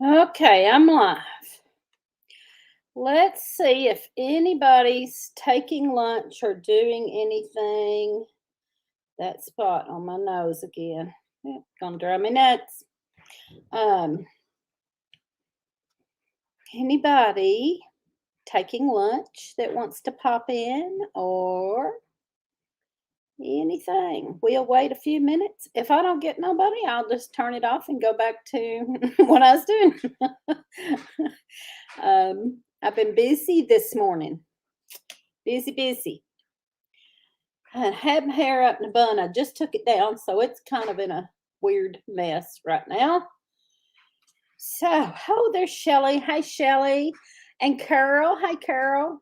Okay, I'm live. Let's see if anybody's taking lunch or doing anything. That spot on my nose again. Gonna drive me nuts. Um, Anybody taking lunch that wants to pop in or anything? We'll wait a few minutes. If I don't get nobody, I'll just turn it off and go back to what I was doing. I've been busy this morning. Busy, busy. I had my hair up in a bun. I just took it down, so it's kind of in a weird mess right now. So, oh, there's Shelly. Hey, Shelly. And Carol. Hey, Carol.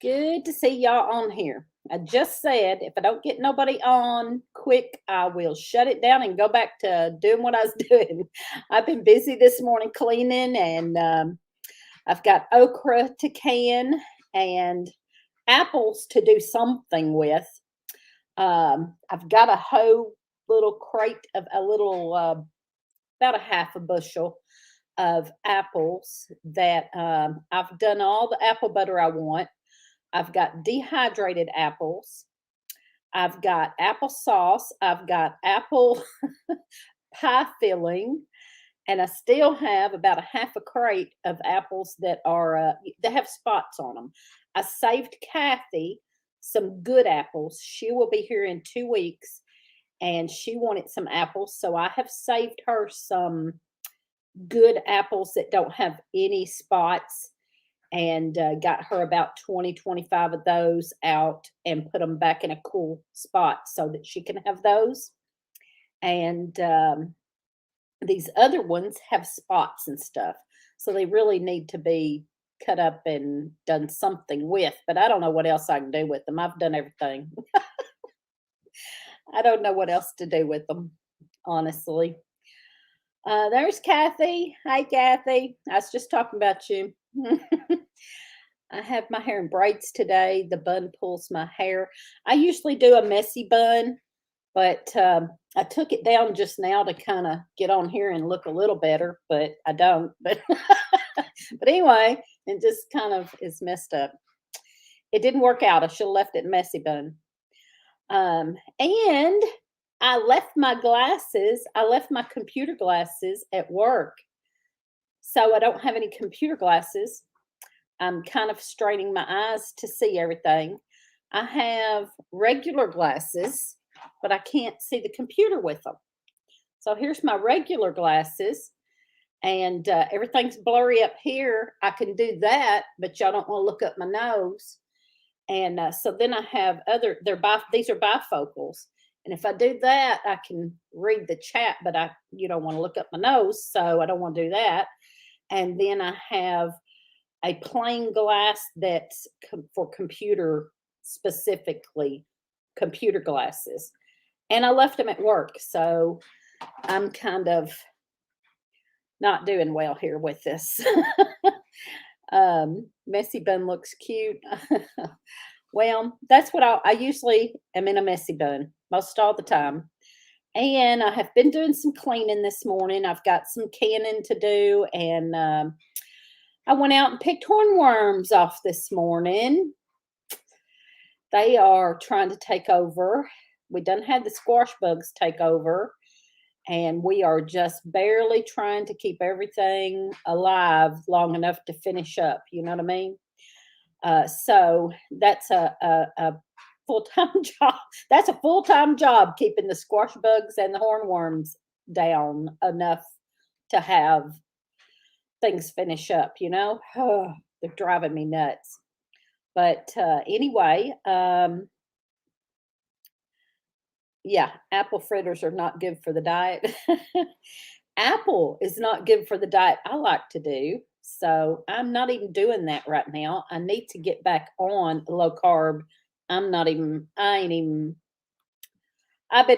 Good to see y'all on here. I just said if I don't get nobody on quick, I will shut it down and go back to doing what I was doing. I've been busy this morning cleaning, and I've got okra to can and apples to do something with. I've got a whole little crate of a little, about a half a bushel of apples that I've done all the apple butter I want. I've got dehydrated apples. I've got applesauce. I've got apple pie filling. And I still have about a half a crate of apples that are that have spots on them. I saved Kathy some good apples. She will be here in 2 weeks, and she wanted some apples, so I have saved her some good apples that don't have any spots, and got her about 20, 25 of those out and put them back in a cool spot so that she can have those. And these other ones have spots and stuff. So they really need to be cut up and done something with, but I don't know what else I can do with them. I've done everything. I don't know what else to do with them, honestly. There's Kathy. Hi, Kathy. I was just talking about you. I have my hair in braids today. The bun pulls my hair. I usually do a messy bun, but I took it down just now to kind of get on here and look a little better, but I don't. But but anyway, it just kind of is messed up. It didn't work out. I should have left it messy bun. And I left my glasses. I left my computer glasses at work, so I don't have any computer glasses. I'm kind of straining my eyes to see everything. I have regular glasses, but I can't see the computer with them. So here's my regular glasses, and everything's blurry up here. I can do that, but y'all don't want to look up my nose. And so then I have other. These are bifocals, and if I do that, I can read the chat, but you don't want to look up my nose, so I don't want to do that. And then I have a plain glass that's for computer, specifically computer glasses. And I left them at work, so I'm kind of not doing well here with this. Messy bun looks cute. Well, that's what I usually am, in a messy bun most all the time. And I have been doing some cleaning this morning. I've got some canning to do, and I went out and picked hornworms off this morning. They are trying to take over. We done had the squash bugs take over, and we are just barely trying to keep everything alive long enough to finish up. You know what I mean? So that's a full-time job. That's a full-time job, keeping the squash bugs and the hornworms down enough to have things finish up, you know? Oh, they're driving me nuts. But anyway, yeah, apple fritters are not good for the diet. Apple is not good for the diet I like to do. So I'm not even doing that right now. I need to get back on low carb. I've been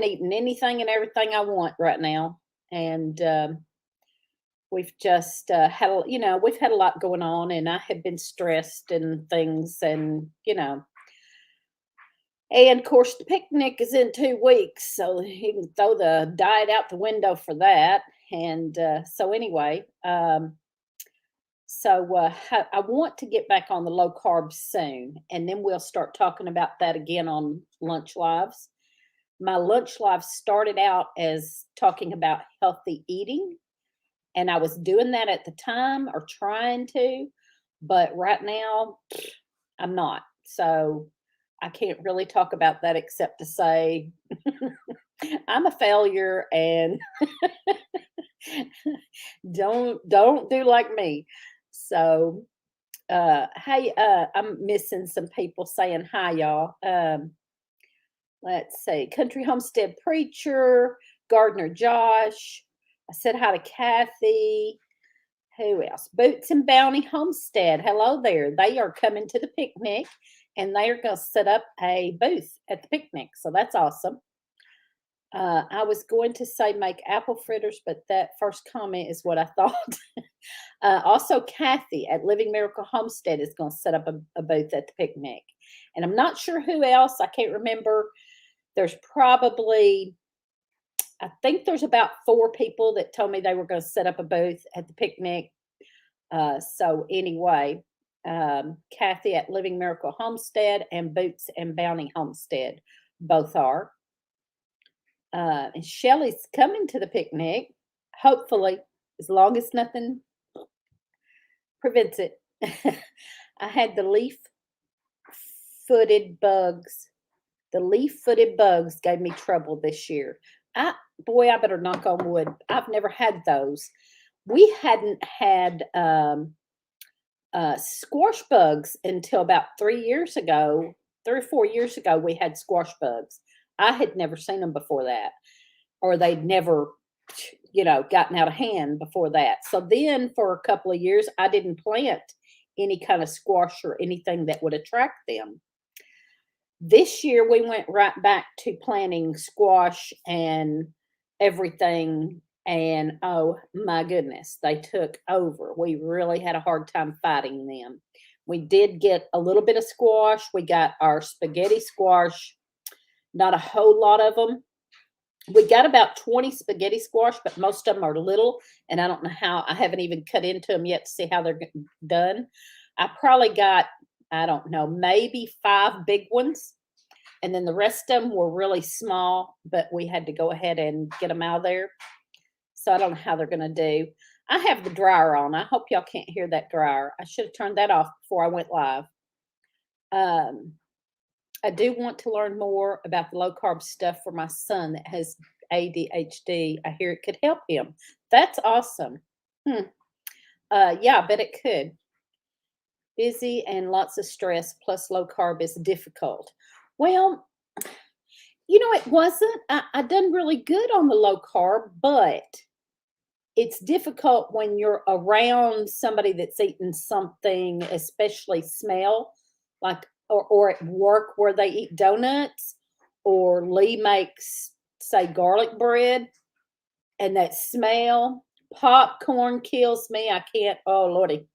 eating anything and everything I want right now. And we've just we've had a lot going on, and I have been stressed and things, and and of course the picnic is in 2 weeks, so you can throw the diet out the window for that. And so anyway, I want to get back on the low carb soon, and then we'll start talking about that again on lunch lives. My lunch live started out as talking about healthy eating, and I was doing that at the time or trying to, but right now I'm not. So I can't really talk about that except to say I'm a failure and don't do like me. So hey, I'm missing some people saying hi, y'all. Let's see, Country Homestead Preacher, Gardener Josh. I said hi to Kathy. Who else? Boots and Bounty Homestead. Hello there. They are coming to the picnic, and they are going to set up a booth at the picnic. So that's awesome. I was going to say make apple fritters, but that first comment is what I thought. Also, Kathy at Living Miracle Homestead is going to set up a booth at the picnic. And I'm not sure who else. I can't remember. There's probably, I think there's about 4 people that told me they were going to set up a booth at the picnic. So anyway, Kathy at Living Miracle Homestead and Boots and Bounty Homestead both are. And Shelly's coming to the picnic, hopefully, as long as nothing prevents it. I had the leaf-footed bugs. The leaf-footed bugs gave me trouble this year. I better knock on wood. I've never had those. We hadn't had squash bugs until about 3 years ago. 3 or 4 years ago, we had squash bugs. I had never seen them before that, or they'd never, gotten out of hand before that. So then for a couple of years, I didn't plant any kind of squash or anything that would attract them. This year, we went right back to planting squash and everything. And oh my goodness, they took over. We really had a hard time fighting them. We did get a little bit of squash. We got our spaghetti squash. Not a whole lot of them. We got about 20 spaghetti squash, but most of them are little, and I don't know how. I haven't even cut into them yet to see how they're done. I probably got, I don't know, maybe 5 big ones, and then the rest of them were really small, but we had to go ahead and get them out of there. So I don't know how they're going to do. I have the dryer on. I hope y'all can't hear that dryer. I should have turned that off before I went live. I do want to learn more about the low-carb stuff for my son that has ADHD. I hear it could help him. That's awesome. Yeah, I bet it could. Busy and lots of stress, plus low-carb is difficult. Well, it wasn't. I done really good on the low-carb, but it's difficult when you're around somebody that's eating something, especially smell, like or at work where they eat donuts, or Lee makes, say, garlic bread, and that smell. Popcorn kills me. I can't, oh Lordy.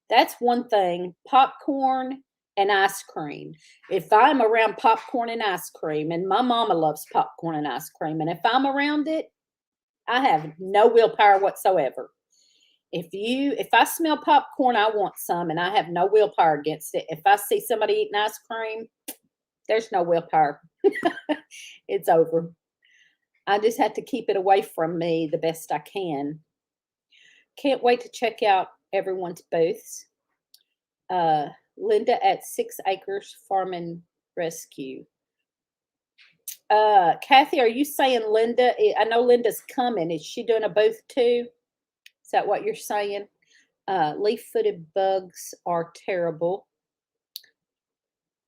That's one thing. Popcorn and ice cream. If I'm around popcorn and ice cream, and my mama loves popcorn and ice cream, and if I'm around it, I have no willpower whatsoever. If I smell popcorn, I want some, and I have no willpower against it. If I see somebody eating ice cream, there's no willpower. It's over. I just have to keep it away from me the best I can. Can't wait to check out everyone's booths. Linda at 6 Acres Farm and Rescue. Kathy, are you saying Linda? I know Linda's coming. Is she doing a booth too? Is that what you're saying? Leaf-footed bugs are terrible.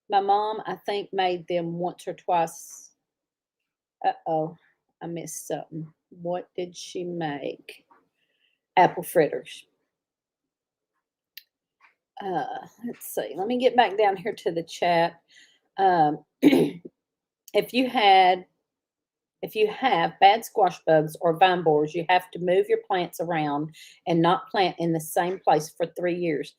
My mom, I think, made them once or twice. Uh-oh, I missed something. What did she make? Apple fritters. Let's see. Let me get back down here to the chat. If you have bad squash bugs or vine borers, you have to move your plants around and not plant in the same place for 3 years.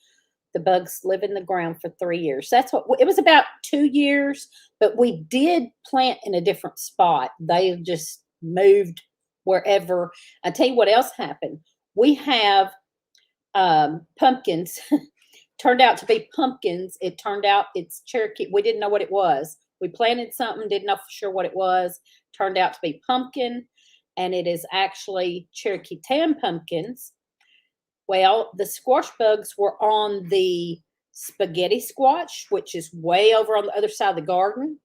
The bugs live in the ground for 3 years. That's what it was, about 2 years, but we did plant in a different spot. They just moved wherever. I tell you what else happened. We have pumpkins. Turned out to be pumpkins. It turned out it's Cherokee. We didn't know what it was. We planted something, didn't know for sure what it was. Turned out to be pumpkin, and it is actually Cherokee tan pumpkins. Well, the squash bugs were on the spaghetti squash, which is way over on the other side of the garden.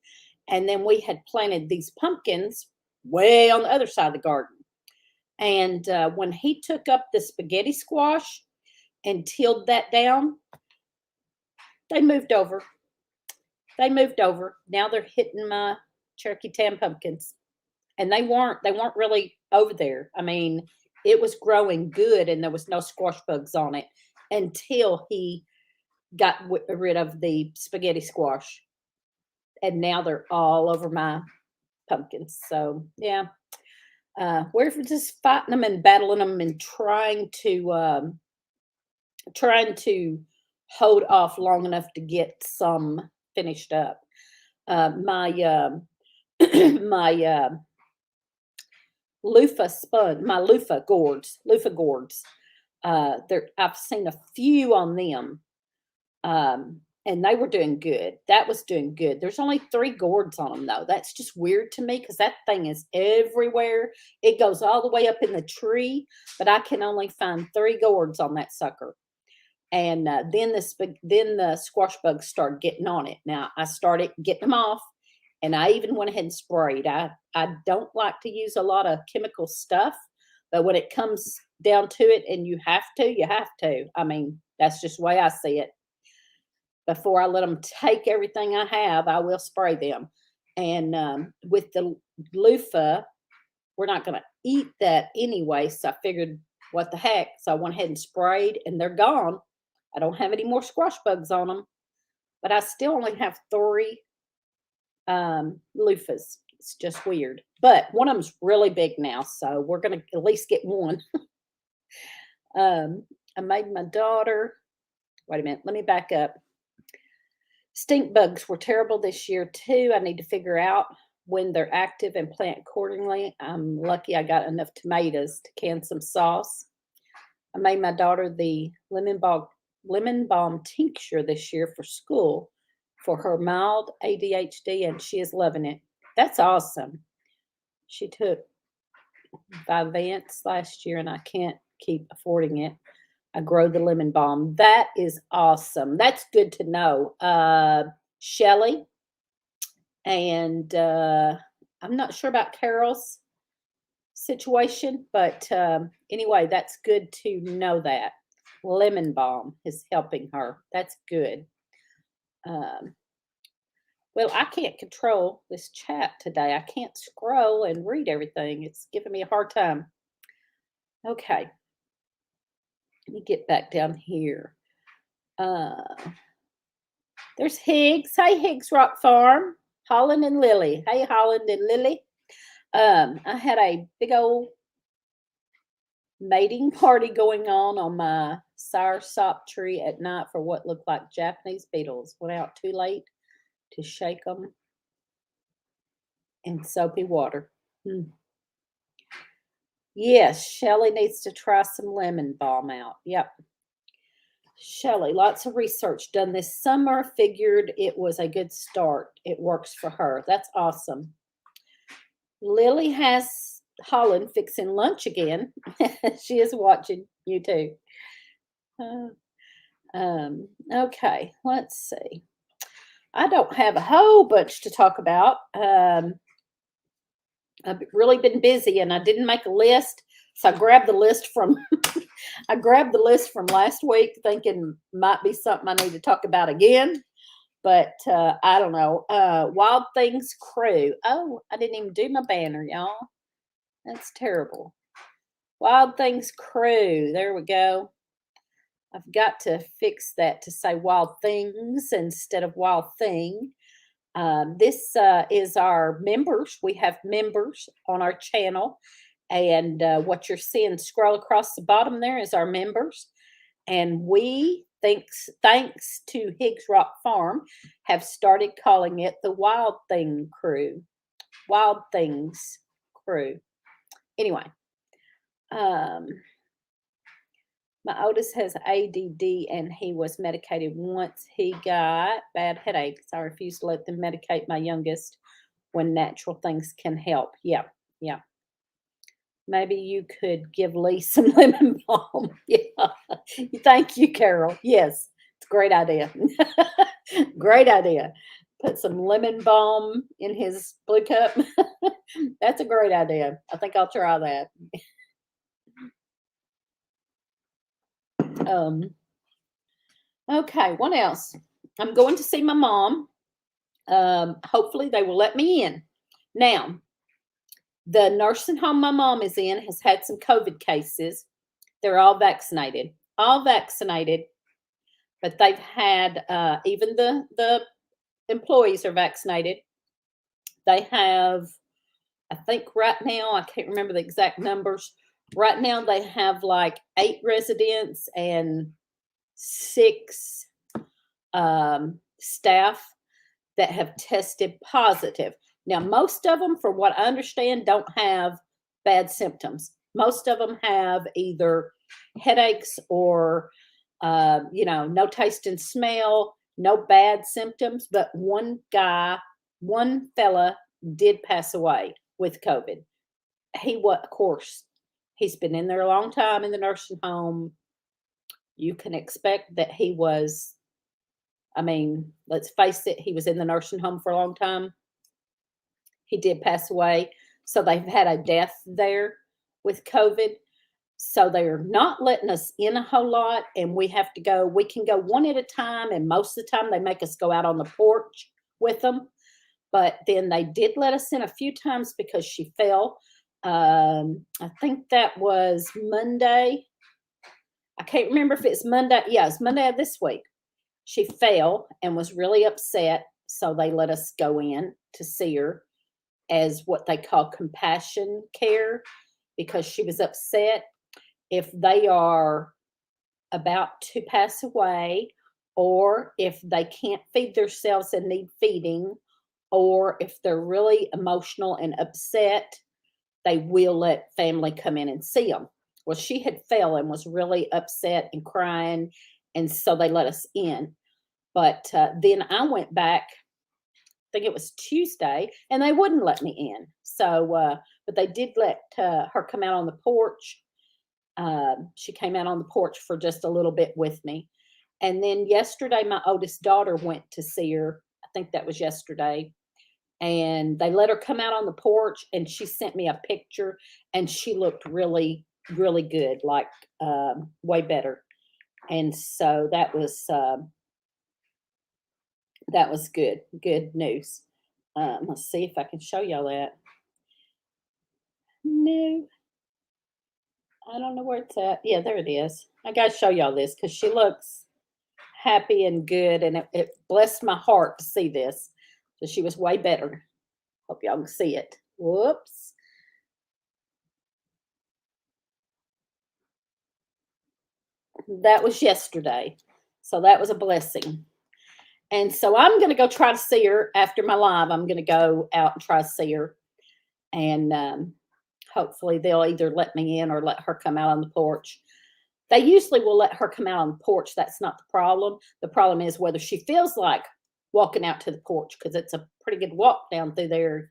And then we had planted these pumpkins way on the other side of the garden. And when he took up the spaghetti squash and tilled that down, they moved over. They moved over. Now they're hitting my Cherokee tan pumpkins. And they weren't really over there. I mean, it was growing good and there was no squash bugs on it until he got rid of the spaghetti squash. And now they're all over my pumpkins. So, yeah. We're just fighting them and battling them and trying to hold off long enough to get some finished up. My my loofah gourds. I've seen a few on them, and they were doing good. That was doing good. There's only 3 gourds on them though. That's just weird to me because that thing is everywhere. It goes all the way up in the tree, but I can only find 3 gourds on that sucker. And then the squash bugs started getting on it. Now I started getting them off, and I even went ahead and sprayed. I don't like to use a lot of chemical stuff, but when it comes down to it, and you have to, you have to. I mean, that's just the way I see it. Before I let them take everything I have, I will spray them. And with the loofah, we're not going to eat that anyway. So I figured, what the heck? So I went ahead and sprayed, and they're gone. I don't have any more squash bugs on them, but I still only have 3 loofahs. It's just weird. But one of them's really big now, so we're going to at least get one. I made my daughter. Wait a minute. Let me back up. Stink bugs were terrible this year too. I need to figure out when they're active and plant accordingly. I'm lucky I got enough tomatoes to can some sauce. I made my daughter the lemon balm tincture this year for school for her mild ADHD, and she is loving it. That's awesome. She took Vyvanse last year, and I can't keep affording it. I grow the lemon balm. That is awesome. That's good to know. Shelly, and I'm not sure about Carol's situation, but anyway, that's good to know that lemon balm is helping her. That's good. Well, I can't control this chat today. I can't scroll and read everything. It's giving me a hard time. Okay. Let me get back down here. There's Higgs. Hey, Higgs Rock Farm. Holland and Lily. Hey, Holland and Lily. I had a big old mating party going on my soursop tree at night for what looked like Japanese beetles. Went out too late to shake them in soapy water. Yes, Shelly needs to try some lemon balm out. Yep. Shelly, lots of research done this summer. Figured it was a good start. It works for her. That's awesome. Lily has Holland fixing lunch again. She is watching you too. Okay, let's see. I don't have a whole bunch to talk about. I've really been busy, and I didn't make a list, so I grabbed the list from last week, thinking might be something I need to talk about again. But I don't know. Wild Things Crew. Oh, I didn't even do my banner, y'all. That's terrible. Wild Things Crew. There we go. I've got to fix that to say Wild Things instead of Wild Thing. This is our members. We have members on our channel. And what you're seeing scroll across the bottom there is our members. And we, thanks to Higgs Rock Farm, have started calling it the Wild Thing Crew. Wild Things Crew. Anyway, um, my oldest has ADD and he was medicated once he got bad headaches. I refuse to let them medicate my youngest when natural things can help. Yeah, yeah. Maybe you could give Lee some lemon balm. Yeah. Thank you, Carol. Yes, it's a great idea. Great idea. Put some lemon balm in his blue cup. That's a great idea. I think I'll try that. Um, okay, what else? I'm going to see my mom. Hopefully, they will let me in. Now, the nursing home my mom is in has had some COVID cases. They're all vaccinated. All vaccinated, but they've had even the employees are vaccinated. They have, I think right now, I can't remember the exact numbers. Right now they have like 8 residents and 6 staff that have tested positive. Now, most of them, from what I understand, don't have bad symptoms. Most of them have either headaches or, no taste and smell, no bad symptoms. But one fella did pass away with COVID. Of course, he's been in there a long time in the nursing home. You can expect that he was, let's face it, he was in the nursing home for a long time. He did pass away. So they've had a death there with COVID. So they're not letting us in a whole lot. And we can go one at a time. And most of the time they make us go out on the porch with them. But then they did let us in a few times because she fell. I think that was Monday. I can't remember if it's Monday. Yeah, it's Monday of this week. She fell and was really upset. So they let us go in to see her as what they call compassion care because she was upset. If they are about to pass away, or if they can't feed themselves and need feeding, or if they're really emotional and upset, they will let family come in and see them. Well, she had fell and was really upset and crying, and so they let us in. But then I went back, I think it was Tuesday, and they wouldn't let me in. So, but they did let her come out on the porch. She came out on the porch for just a little bit with me. And then yesterday, my oldest daughter went to see her. I think that was yesterday. And they let her come out on the porch, and she sent me a picture, and she looked really, really good, like way better. And so that was good news. Let's see if I can show y'all that. No, I don't know where it's at. Yeah, there it is. I gotta show y'all this because she looks happy and good, and it blessed my heart to see this. So she was way better. Hope y'all can see it. Whoops. That was yesterday. So that was a blessing. And so I'm going to go try to see her after my live. I'm going to go out and try to see her. And hopefully they'll either let me in or let her come out on the porch. They usually will let her come out on the porch. That's not the problem. The problem is whether she feels like walking out to the porch, because it's a pretty good walk down through there,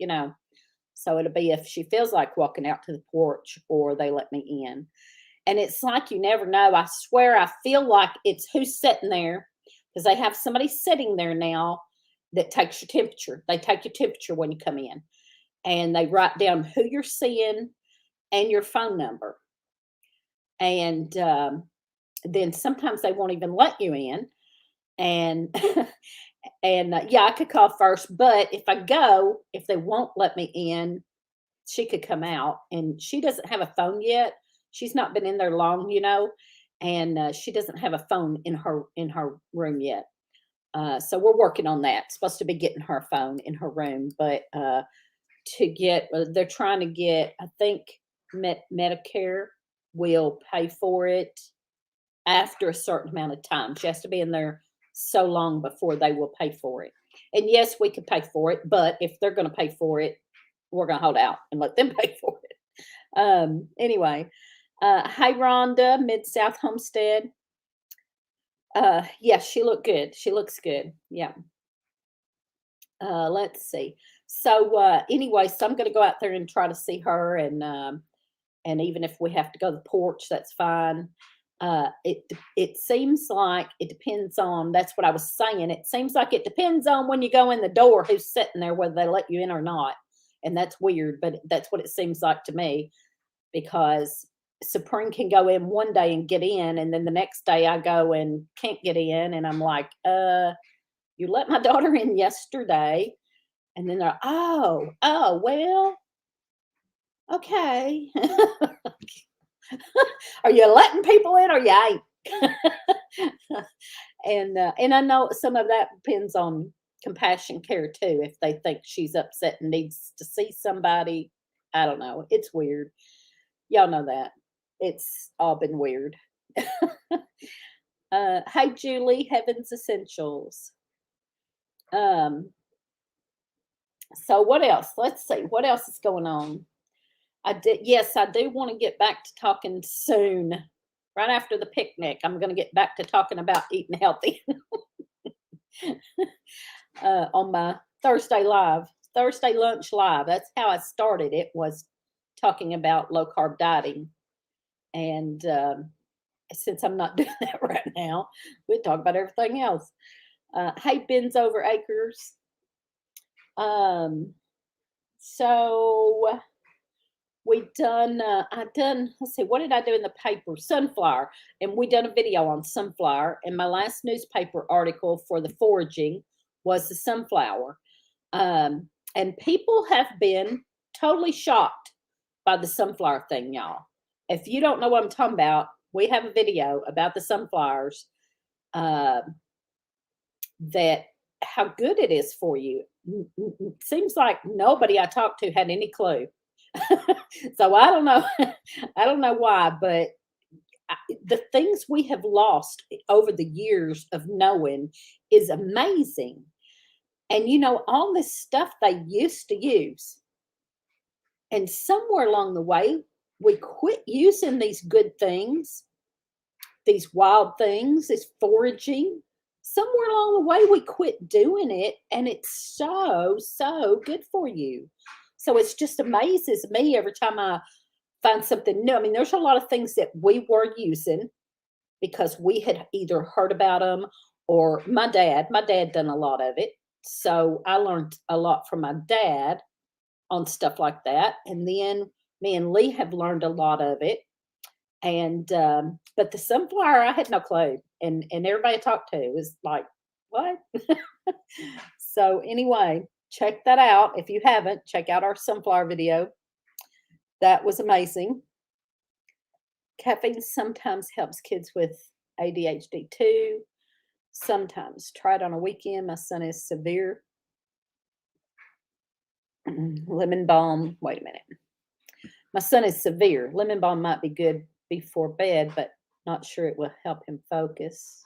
So it'll be if she feels like walking out to the porch or they let me in. And it's like you never know. I swear I feel like it's who's sitting there, because they have somebody sitting there now that takes your temperature. They take your temperature when you come in, and they write down who you're seeing and your phone number. And then sometimes they won't even let you in. And yeah, I could call first, but if they won't let me in, she could come out. And she doesn't have a phone yet. She's not been in there long, and she doesn't have a phone in her room yet. So we're working on that. Supposed to be getting her a phone in her room, but they're trying to get, I think Medicare will pay for it after a certain amount of time. She has to be in there so long before they will pay for it. And yes, we could pay for it, but if they're going to pay for it, we're going to hold out and let them pay for it. Anyway, hi Rhonda, Mid-South Homestead. Yeah, she looked good. She looks good. Yeah. Let's see. So anyway, so I'm gonna go out there and try to see her, and even if we have to go to the porch, that's fine. It seems like it depends on. That's what I was saying. It seems like it depends on when you go in the door, who's sitting there, whether they let you in or not. And that's weird, but that's what it seems like to me, because Supreme can go in one day and get in, and then the next day I go and can't get in, and I'm like, you let my daughter in yesterday, and then they're, oh, well, okay. Are you letting people in or you ain't? And I know some of that depends on compassion care too. If they think she's upset and needs to see somebody, I don't know. It's weird. Y'all know that. It's all been weird. Hi Julie, Heaven's Essentials. So what else? Let's see. What else is going on? I do want to get back to talking soon. Right after the picnic, I'm going to get back to talking about eating healthy on my Thursday lunch live. That's how I started it, was talking about low carb dieting. And since I'm not doing that right now, we'll talk about everything else. Hey, Ben's Over Acres. So let's see, what did I do in the paper? Sunflower. And we done a video on sunflower. And my last newspaper article for the foraging was the sunflower. And people have been totally shocked by the sunflower thing, y'all. If you don't know what I'm talking about, we have a video about the sunflowers, that how good it is for you. Seems like nobody I talked to had any clue. So I don't know. I don't know why, but the things we have lost over the years of knowing is amazing. And all this stuff they used to use. And somewhere along the way, we quit using these good things, these wild things, this foraging. Somewhere along the way, we quit doing it, and it's so, so good for you. So it just amazes me every time I find something new. I mean, there's a lot of things that we were using because we had either heard about them, or my dad done a lot of it. So I learned a lot from my dad on stuff like that. And then me and Lee have learned a lot of it. And but the sunflower, I had no clue. And everybody I talked to was like, what? So anyway, check that out. If you haven't, check out our sunflower video. That was amazing. Caffeine sometimes helps kids with ADHD too. Sometimes. Try it on a weekend. My son is severe. Lemon balm. Wait a minute. My son is severe. Lemon balm might be good before bed, but not sure it will help him focus.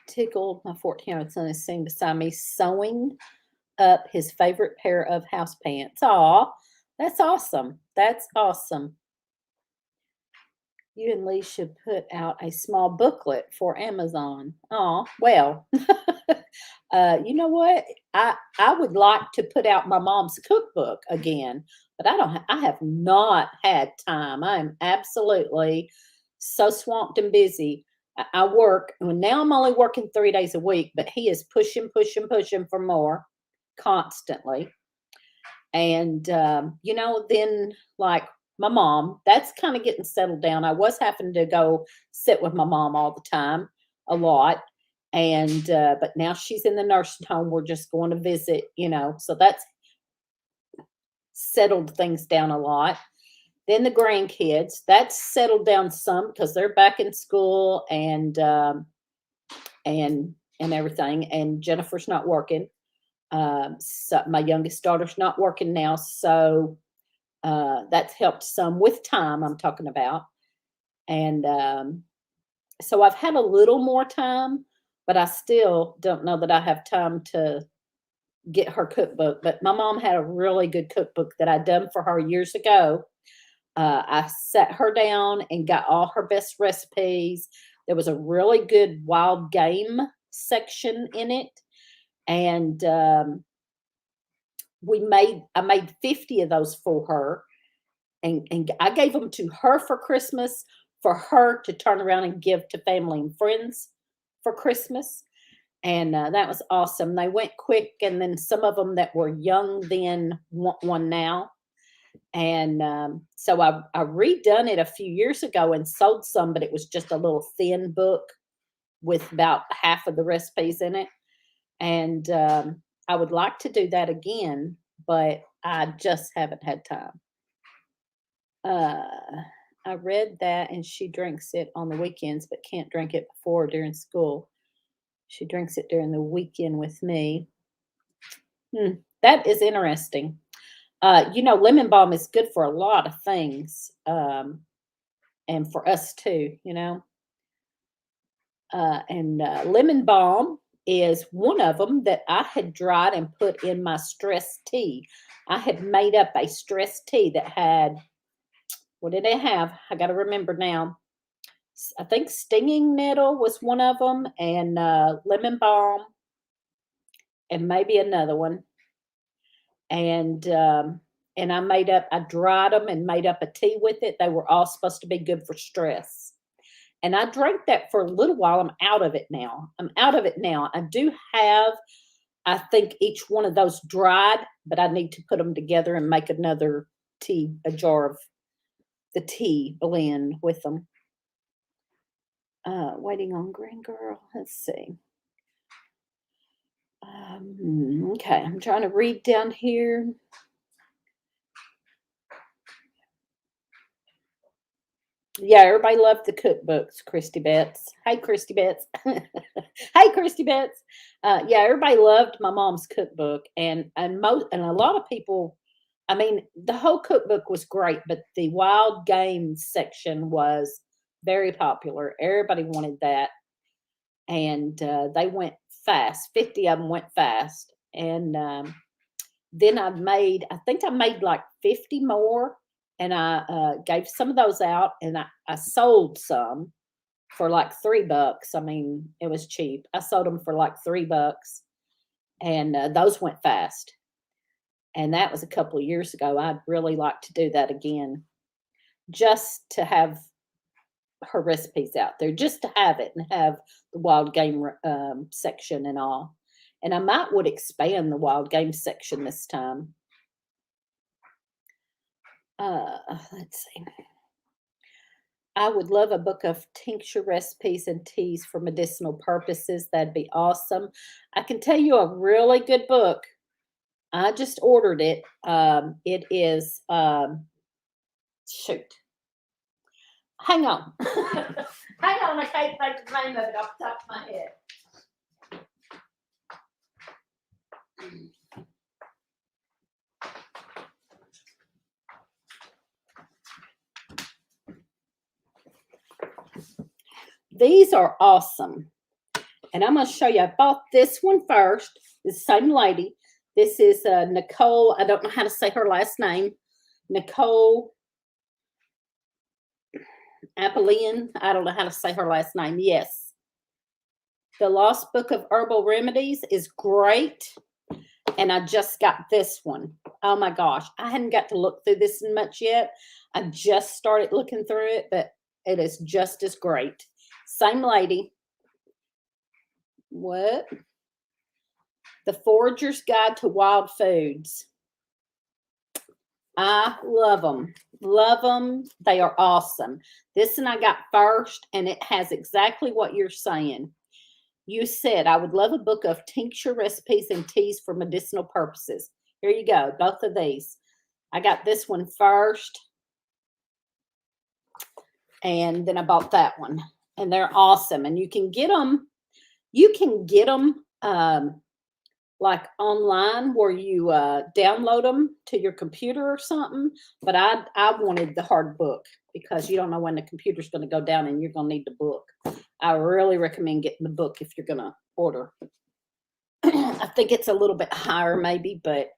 Tickled. My 14-year-old son is sitting beside me sewing up his favorite pair of house pants. Aw, that's awesome. That's awesome. You and Lee should put out a small booklet for Amazon. Oh, well, you know what? I would like to put out my mom's cookbook again, but I have not had time. I am absolutely so swamped and busy. I work, and now I'm only working 3 days a week, but he is pushing for more constantly. And, then like my mom, that's kind of getting settled down. I was having to go sit with my mom all the time, a lot. And, but now she's in the nursing home. We're just going to visit, so that's settled things down a lot. Then the grandkids, that's settled down some because they're back in school and everything. And Jennifer's not working. So my youngest daughter's not working now, so that's helped some with time, I'm talking about. And so I've had a little more time, but I still don't know that I have time to get her cookbook. But my mom had a really good cookbook that I done for her years ago. I sat her down and got all her best recipes. There was a really good wild game section in it, and I made 50 of those for her, and I gave them to her for Christmas, for her to turn around and give to family and friends for Christmas. And that was awesome. They went quick, and then some of them that were young then want one now. And so I redone it a few years ago and sold some, but it was just a little thin book with about half of the recipes in it. And I would like to do that again, but I just haven't had time. I read that, and she drinks it on the weekends, but can't drink it before or during school. She drinks it during the weekend with me. That is interesting. Lemon balm is good for a lot of things, and for us too, And lemon balm is one of them that I had dried and put in my stress tea. I had made up a stress tea that had, what did it have? I got to remember now. I think stinging nettle was one of them, and lemon balm, and maybe another one. And I dried them and made up a tea with it. They were all supposed to be good for stress. And I drank that for a little while. I'm out of it now. I do have, I think, each one of those dried, but I need to put them together and make another tea, a jar of the tea blend with them. Waiting on Green Girl. Let's see. Okay, I'm trying to read down here. Yeah, everybody loved the cookbooks, Christy Betts. Hey, Christy Betts. Hey, Christy Betts. Yeah, everybody loved my mom's cookbook, and a lot of people. I mean, the whole cookbook was great, but the wild game section was very popular. Everybody wanted that, and they went fast. 50 of them went fast, and then I think I made like 50 more, and I gave some of those out, and I sold some for like $3. I mean, it was cheap. I sold them for like $3, and those went fast. And that was a couple of years ago. I'd really like to do that again, just to have her recipes out there, just to have it and have the wild game section and all. And I would expand the wild game section this time. Let's see. I would love a book of tincture recipes and teas for medicinal purposes. That'd be awesome. I can tell you a really good book. I just ordered it. It is, shoot. Hang on. Hang on. I can't think the name of it off the top of my head. These are awesome. And I'm going to show you. I bought this one first. The same lady. This is Nicole. I don't know how to say her last name. Nicole Apollyon. I don't know how to say her last name. Yes. The Lost Book of Herbal Remedies is great. And I just got this one. Oh my gosh. I hadn't got to look through this much yet. I just started looking through it, but it is just as great. Same lady. What? The Forager's Guide to Wild Foods. I love them. Love them. They are awesome. This one I got first, and it has exactly what you're saying. You said, I would love a book of tincture recipes and teas for medicinal purposes. Here you go. Both of these. I got this one first, and then I bought that one. And they're awesome. And you can get them. Like online where you download them to your computer or something. But I wanted the hard book because you don't know when the computer's going to go down and you're going to need the book. I really recommend getting the book if you're going to order. I think it's a little bit higher, maybe, but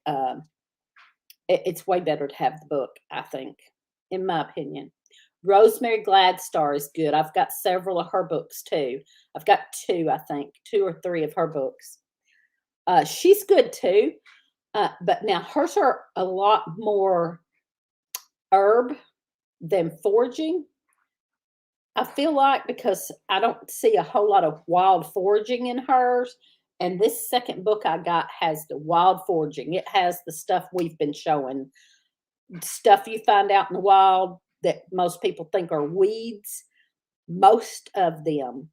it's way better to have the book, I think, in my opinion. Rosemary Gladstar is good. I've got several of her books too. I've got two, I think, two or three of her books. She's good too, but now hers are a lot more herb than foraging. I feel like because I don't see a whole lot of wild foraging in hers. And this second book I got has the wild foraging. It has the stuff we've been showing, stuff you find out in the wild that most people think are weeds. Most of them,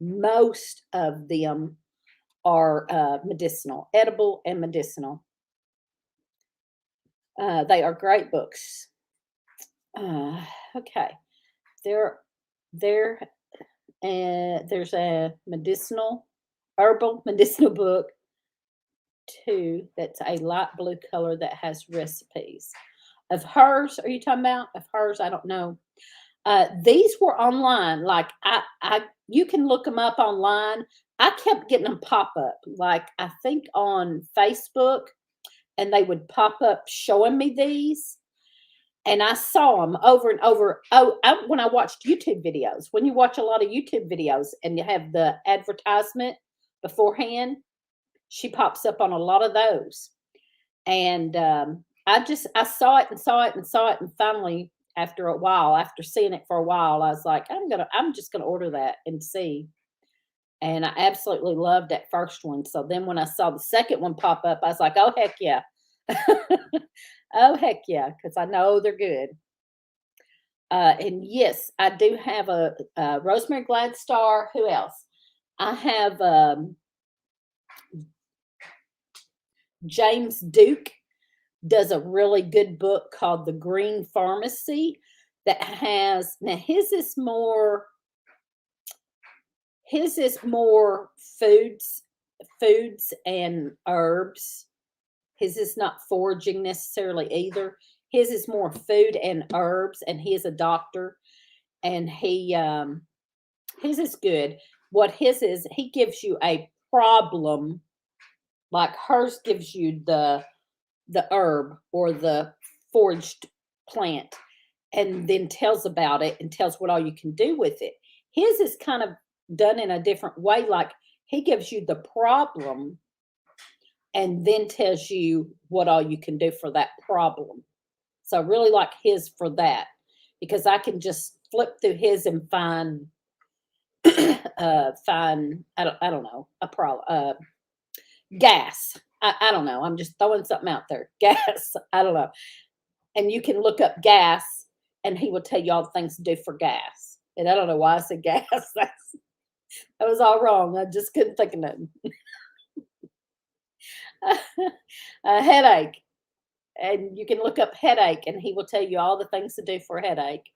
most of them are medicinal, edible and medicinal. They are great books. Okay, there, there's a herbal medicinal book too. That's a light blue color that has recipes. Of hers, are you talking about? Of hers, I don't know. These were online. Like you can look them up online. I kept getting them pop up. Like I think on Facebook, and they would pop up showing me these. And I saw them over and over. Oh, when I watched YouTube videos, when you watch a lot of YouTube videos and you have the advertisement beforehand, she pops up on a lot of those. And I saw it and saw it and saw it, and finally, after a while, after seeing it for a while, I was like, I'm just gonna order that and see. And I absolutely loved that first one. So then when I saw the second one pop up, I was like, oh heck yeah. Oh heck yeah, because I know they're good. And yes, I do have a Rosemary Gladstar. Who else? I have James Duke does a really good book called The Green Pharmacy that has, now his is more foods and herbs. His is not foraging necessarily either. His is more food and herbs, and he is a doctor, and his is good. What his is, he gives you a problem, like hers gives you the herb or the foraged plant, and then tells about it and tells what all you can do with it. His is kind of done in a different way. Like he gives you the problem and then tells you what all you can do for that problem. So I really like his for that, because I can just flip through his and find find I don't know, a problem, gas. I don't know. I'm just throwing something out there. Gas. I don't know. And you can look up gas, and he will tell you all the things to do for gas. And I don't know why I said gas. That was all wrong. I just couldn't think of nothing. A headache. And you can look up headache, and he will tell you all the things to do for a headache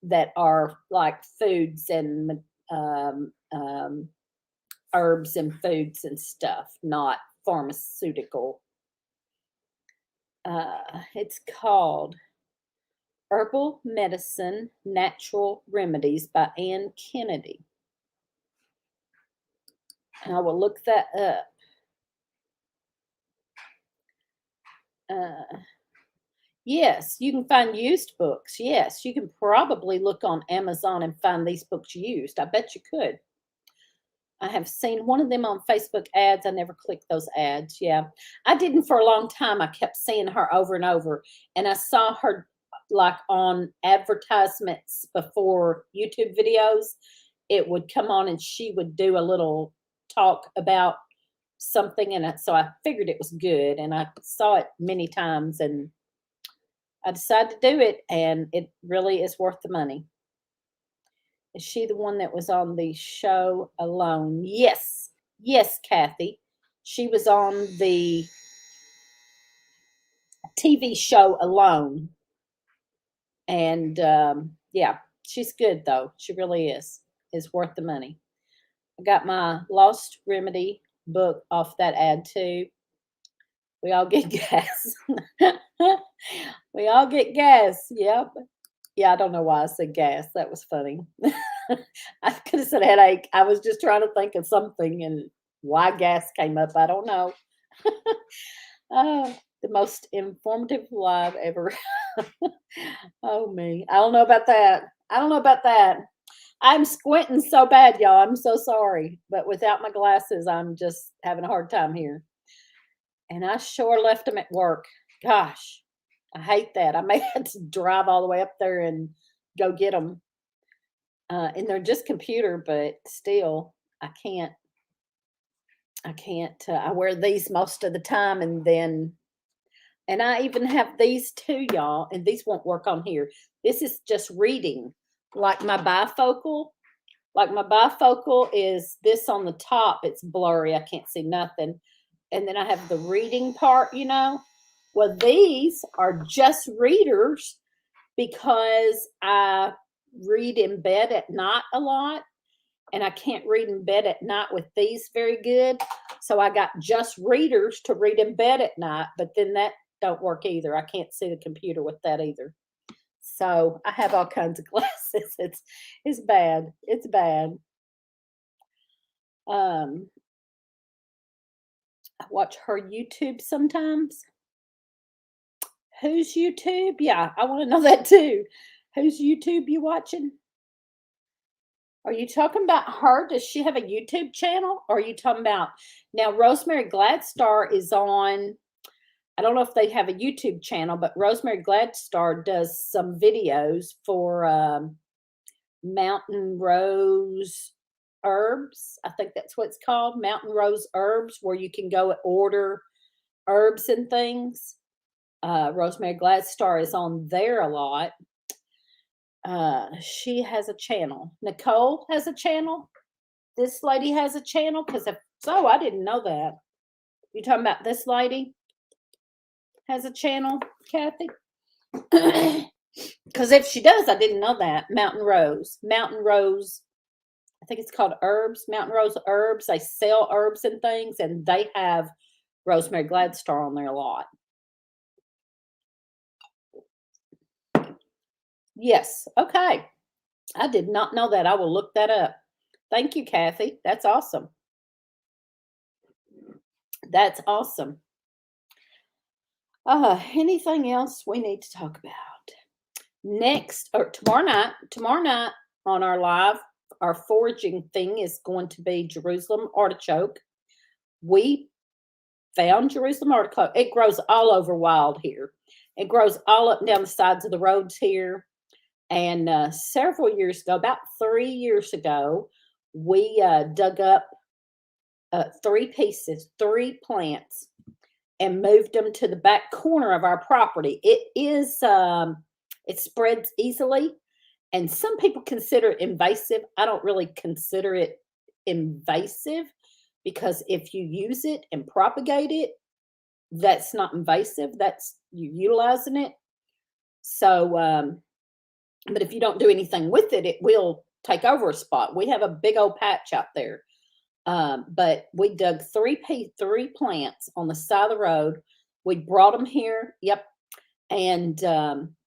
that are like foods and herbs and foods and stuff, not pharmaceutical. It's called Herbal Medicine Natural Remedies by Ann Kennedy. And I will look that up. Yes, you can find used books. Yes, you can probably look on Amazon and find these books used. I bet you could. I have seen one of them on Facebook ads. I never clicked those ads. Yeah, I didn't for a long time. I kept seeing her over and over, and I saw her like on advertisements before YouTube videos. It would come on, and she would do a little talk about something, and so I figured it was good, and I saw it many times, and I decided to do it, and it really is worth the money. Is she the one that was on the show Alone? Yes. Yes, Kathy. She was on the TV show Alone. And yeah, she's good though. She really is. Is worth the money. I got my Lost Remedy book off that ad too. We all get gas. We all get gas. Yep. Yeah, I don't know why I said gas. That was funny. I could have said headache. I was just trying to think of something, and why gas came up. I don't know. The most informative live ever. Oh, me. I don't know about that. I don't know about that. I'm squinting so bad, y'all. I'm so sorry. But without my glasses, I'm just having a hard time here. And I sure left them at work. Gosh, I hate that. I may have to drive all the way up there and go get them. And they're just computer, but still, I can't. I can't. I wear these most of the time, and I even have these too, y'all. And these won't work on here. This is just reading, like my bifocal. Like my bifocal is this on the top. It's blurry. I can't see nothing. And then I have the reading part, you know. Well, these are just readers because I read in bed at night a lot, and I can't read in bed at night with these very good. So I got just readers to read in bed at night, but then that don't work either. I can't see the computer with that either. So I have all kinds of glasses. It's bad. It's bad. I watch her YouTube sometimes. Whose YouTube? Yeah, I want to know that too. Whose YouTube you watching? Are you talking about her? Does she have a YouTube channel? Or are you talking about now? Rosemary Gladstar is on. I don't know if they have a YouTube channel, but Rosemary Gladstar does some videos for Mountain Rose Herbs. I think that's what it's called, Mountain Rose Herbs, where you can go and order herbs and things. Rosemary Gladstar is on there a lot. She has a channel. Nicole has a channel. This lady has a channel, because if so, I didn't know that. You talking about this lady has a channel, Kathy? Because if she does, I didn't know that. Mountain Rose. I think it's called Herbs. Mountain Rose Herbs. They sell herbs and things, and they have Rosemary Gladstar on there a lot. Yes. Okay. I did not know that. I will look that up. Thank you, Kathy. That's awesome. That's awesome. Anything else we need to talk about? Next, or tomorrow night on our live, our foraging thing is going to be Jerusalem artichoke. We found Jerusalem artichoke. It grows all over wild here. It grows all up and down the sides of the roads here. And several years ago, about 3 years ago, we dug up 3 plants, and moved them to the back corner of our property. It spreads easily, and some people consider it invasive. I don't really consider it invasive, because if you use it and propagate it, that's not invasive. That's you utilizing it. So, but if you don't do anything with it, it will take over a spot. We have a big old patch out there. But we dug 3 plants on the side of the road. We brought them here. Yep. And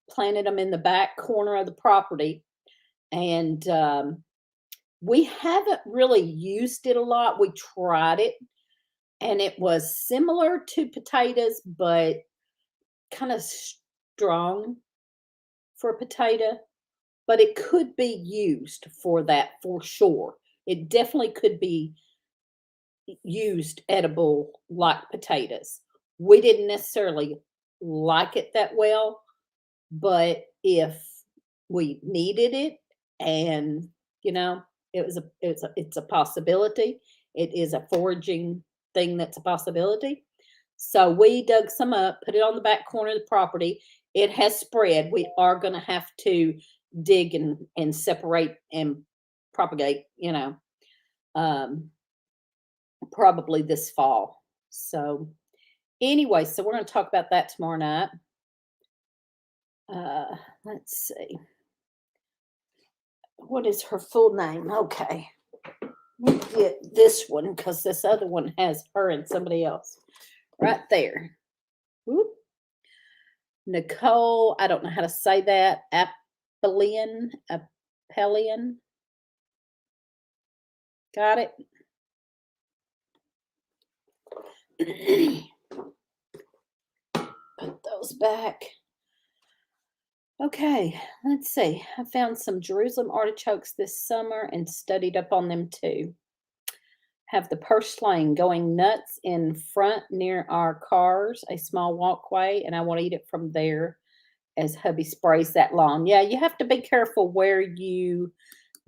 planted them in the back corner of the property. And we haven't really used it a lot. We tried it, and it was similar to potatoes, but kind of strong for a potato. But it could be used for that for sure. It definitely could be used edible like potatoes. We didn't necessarily like it that well, but if we needed it, and it's a possibility. It is a foraging thing that's a possibility. So we dug some up, put it on the back corner of the property. It has spread. We are going to have to dig and separate and propagate, probably this fall. So anyway, so we're going to talk about that tomorrow night. Let's see. What is her full name? Okay. We'll get this one, because this other one has her and somebody else right there. Whoop. Nicole, I don't know how to say that. Appelian. Got it? Put those back. Okay, let's see. I found some Jerusalem artichokes this summer and studied up on them too. Have the purslane going nuts in front near our cars, a small walkway, and I want to eat it from there as hubby sprays that lawn. Yeah, you have to be careful where you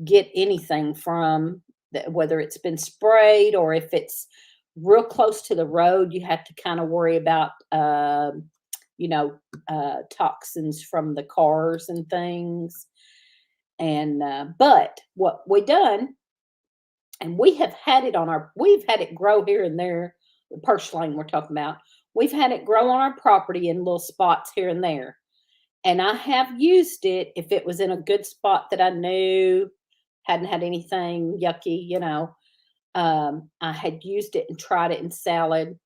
get anything from, whether it's been sprayed or if it's real close to the road, you have to kind of worry about, toxins from the cars and things. And, but what we done, and we've had it grow here and there, the purslane we're talking about. We've had it grow on our property in little spots here and there. And I have used it if it was in a good spot that I knew hadn't had anything yucky, I had used it and tried it in salad,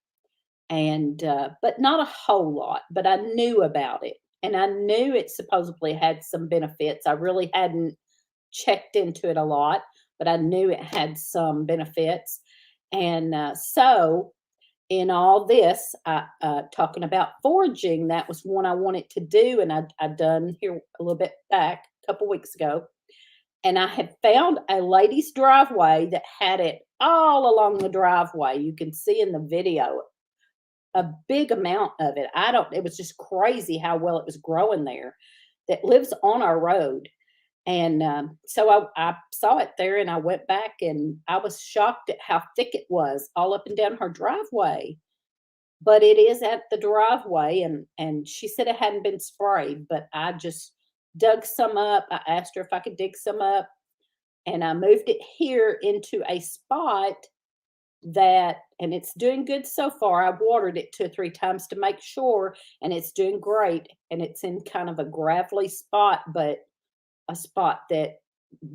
and but not a whole lot, but I knew about it, and I knew it supposedly had some benefits. I really hadn't checked into it a lot, but I knew it had some benefits. And so in all this, talking about foraging, that was one I wanted to do, and I'd done here a little bit back a couple weeks ago. And I had found a lady's driveway that had it all along the driveway. You can see in the video a big amount of it. It was just crazy how well it was growing there, that lives on our road. And so I saw it there, and I went back, and I was shocked at how thick it was all up and down her driveway. But it is at the driveway, and she said it hadn't been sprayed, but I just dug some up. I asked her if I could dig some up, and I moved it here into a spot and it's doing good so far. I've watered it 2 or 3 times to make sure, and it's doing great. And it's in kind of a gravelly spot, but a spot that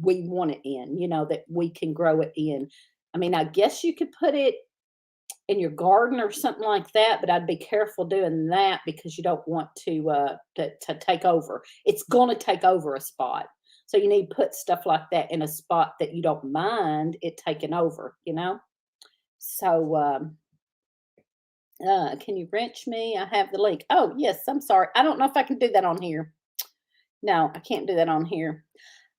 we want it in, that we can grow it in. I mean, I guess you could put it in your garden or something like that, but I'd be careful doing that because you don't want to take over. It's going to take over a spot. So you need to put stuff like that in a spot that you don't mind it taking over, So, can you wrench me? I have the link. Oh, yes, I'm sorry. I don't know if I can do that on here. No, I can't do that on here.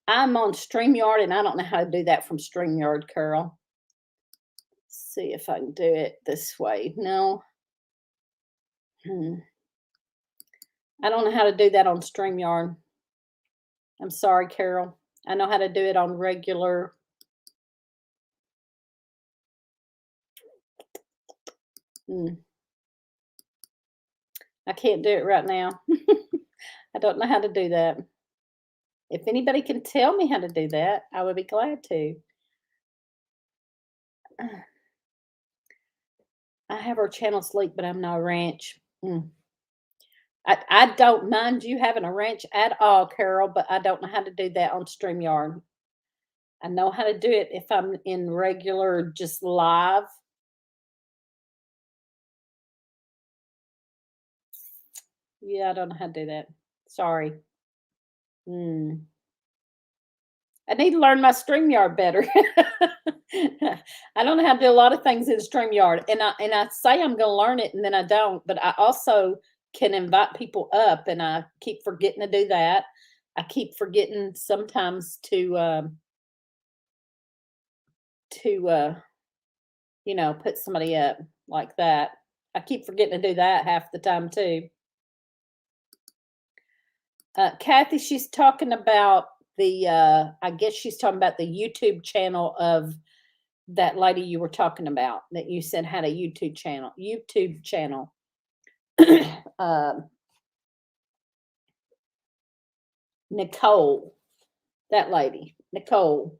I'm on StreamYard, and I don't know how to do that from StreamYard, Carol. See if I can do it this way. No. I don't know how to do that on StreamYard. I'm sorry, Carol. I know how to do it on regular. I can't do it right now. I don't know how to do that. If anybody can tell me how to do that, I would be glad to. I have our channel sleep, but I'm no ranch. I don't mind you having a ranch at all, Carol, but I don't know how to do that on StreamYard. I know how to do it if I'm in regular, just live. Yeah, I don't know how to do that. Sorry. I need to learn my StreamYard better. I don't know how to do a lot of things in StreamYard, and I say I'm going to learn it, and then I don't. But I also can invite people up, and I keep forgetting to do that. I keep forgetting sometimes to put somebody up like that. I keep forgetting to do that half the time too. Kathy, she's talking about I guess she's talking about the YouTube channel of that lady you were talking about, that you said had a YouTube channel. Nicole, that lady, Nicole.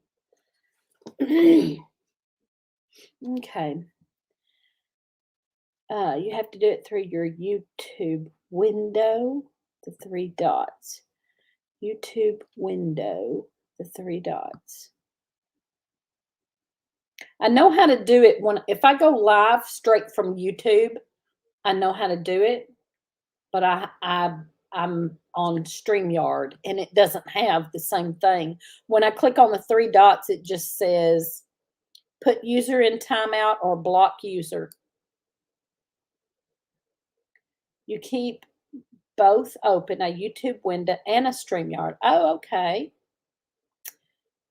Okay. You have to do it through your YouTube window, the 3 dots. YouTube window, the 3 dots. I know how to do it if I go live straight from YouTube. I know how to do it, but I'm on StreamYard, and it doesn't have the same thing. When I click on the 3 dots, it just says put user in timeout or block user. You keep both open, a YouTube window and a StreamYard. Oh, okay.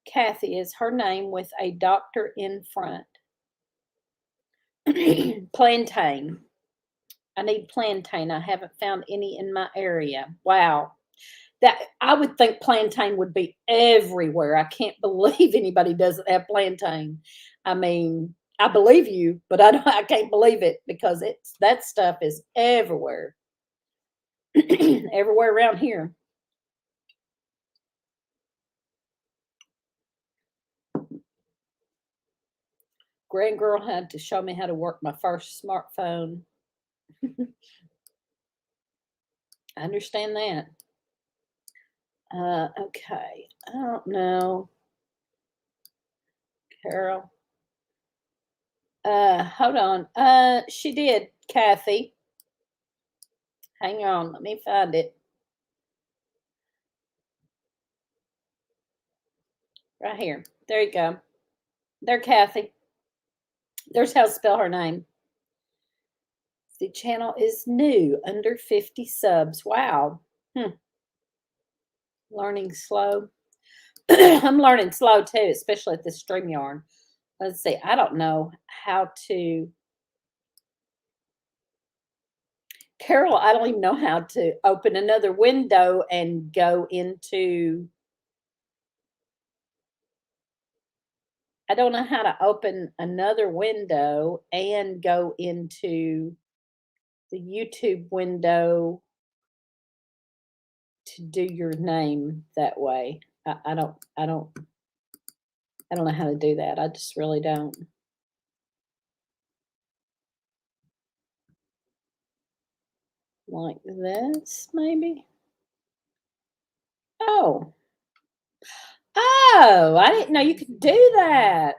Kathy is her name with a doctor in front. Plantain. I need plantain. I haven't found any in my area. Wow. That I would think plantain would be everywhere. I can't believe anybody doesn't have plantain. I mean, I believe you, but I can't believe it because that stuff is everywhere. Everywhere around here. Grand girl had to show me how to work my first smartphone. I understand that. Okay. I don't know. Carol. Hold on. She did, Kathy. Hang on, let me find it. Right here. There you go. There, Kathy. There's how to spell her name. The channel is new, under 50 subs. Wow. Learning slow. I'm learning slow too, especially at the StreamYard. Let's see. I don't know how to. Carol, I don't even know how to open another window and go into. I don't know how to open another window and go into the YouTube window to do your name that way. I don't know how to do that. I just really don't. Like this, maybe. Oh. Oh, I didn't know you could do that.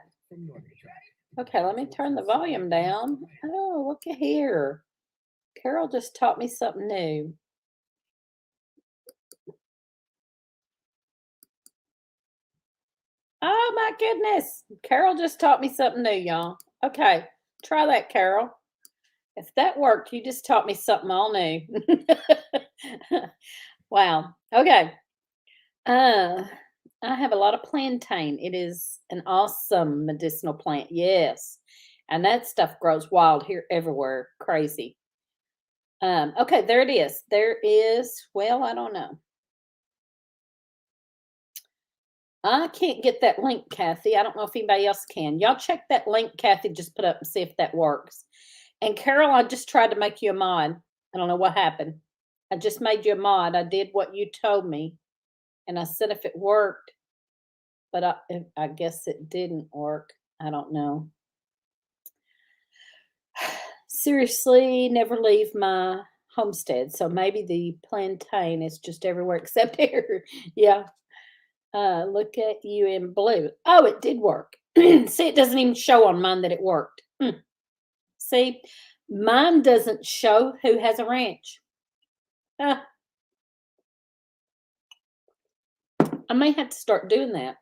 Okay, let me turn the volume down. Oh, look at here. Carol just taught me something new. Oh my goodness. Carol just taught me something new, y'all. Okay, try that, Carol. If that worked, you just taught me something all new. Wow. Okay. I have a lot of plantain. It is an awesome medicinal plant. Yes. And that stuff grows wild here everywhere. Crazy. Okay, there it is. There is, well, I don't know. I can't get that link, Kathy. I don't know if anybody else can. Y'all check that link Kathy just put up and see if that works. And Carol, I just tried to make you a mod. I don't know what happened. I just made you a mod. I did what you told me. And I said if it worked, but I guess it didn't work. I don't know. Seriously, never leave my homestead. So maybe the plantain is just everywhere except here. Yeah. Look at you in blue. Oh, it did work. See, it doesn't even show on mine that it worked. See, mine doesn't show who has a ranch. I may have to start doing that.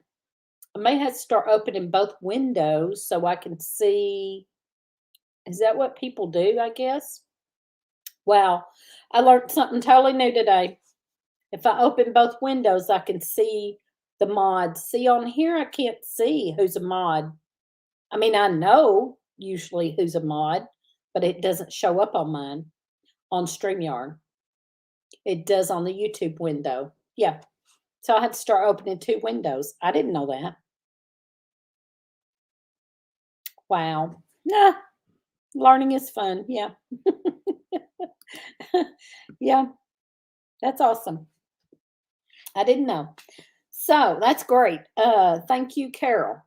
I may have to start opening both windows so I can see. Is that what people do, I guess? Wow, I learned something totally new today. If I open both windows, I can see the mods. See, on here, I can't see who's a mod. I mean, I know usually who's a mod, but it doesn't show up on mine on StreamYard. It does on the YouTube window. Yeah. So I had to start opening two windows. I didn't know that. Wow. Nah, learning is fun. Yeah. Yeah. That's awesome. I didn't know. So that's great. Thank you, Carol,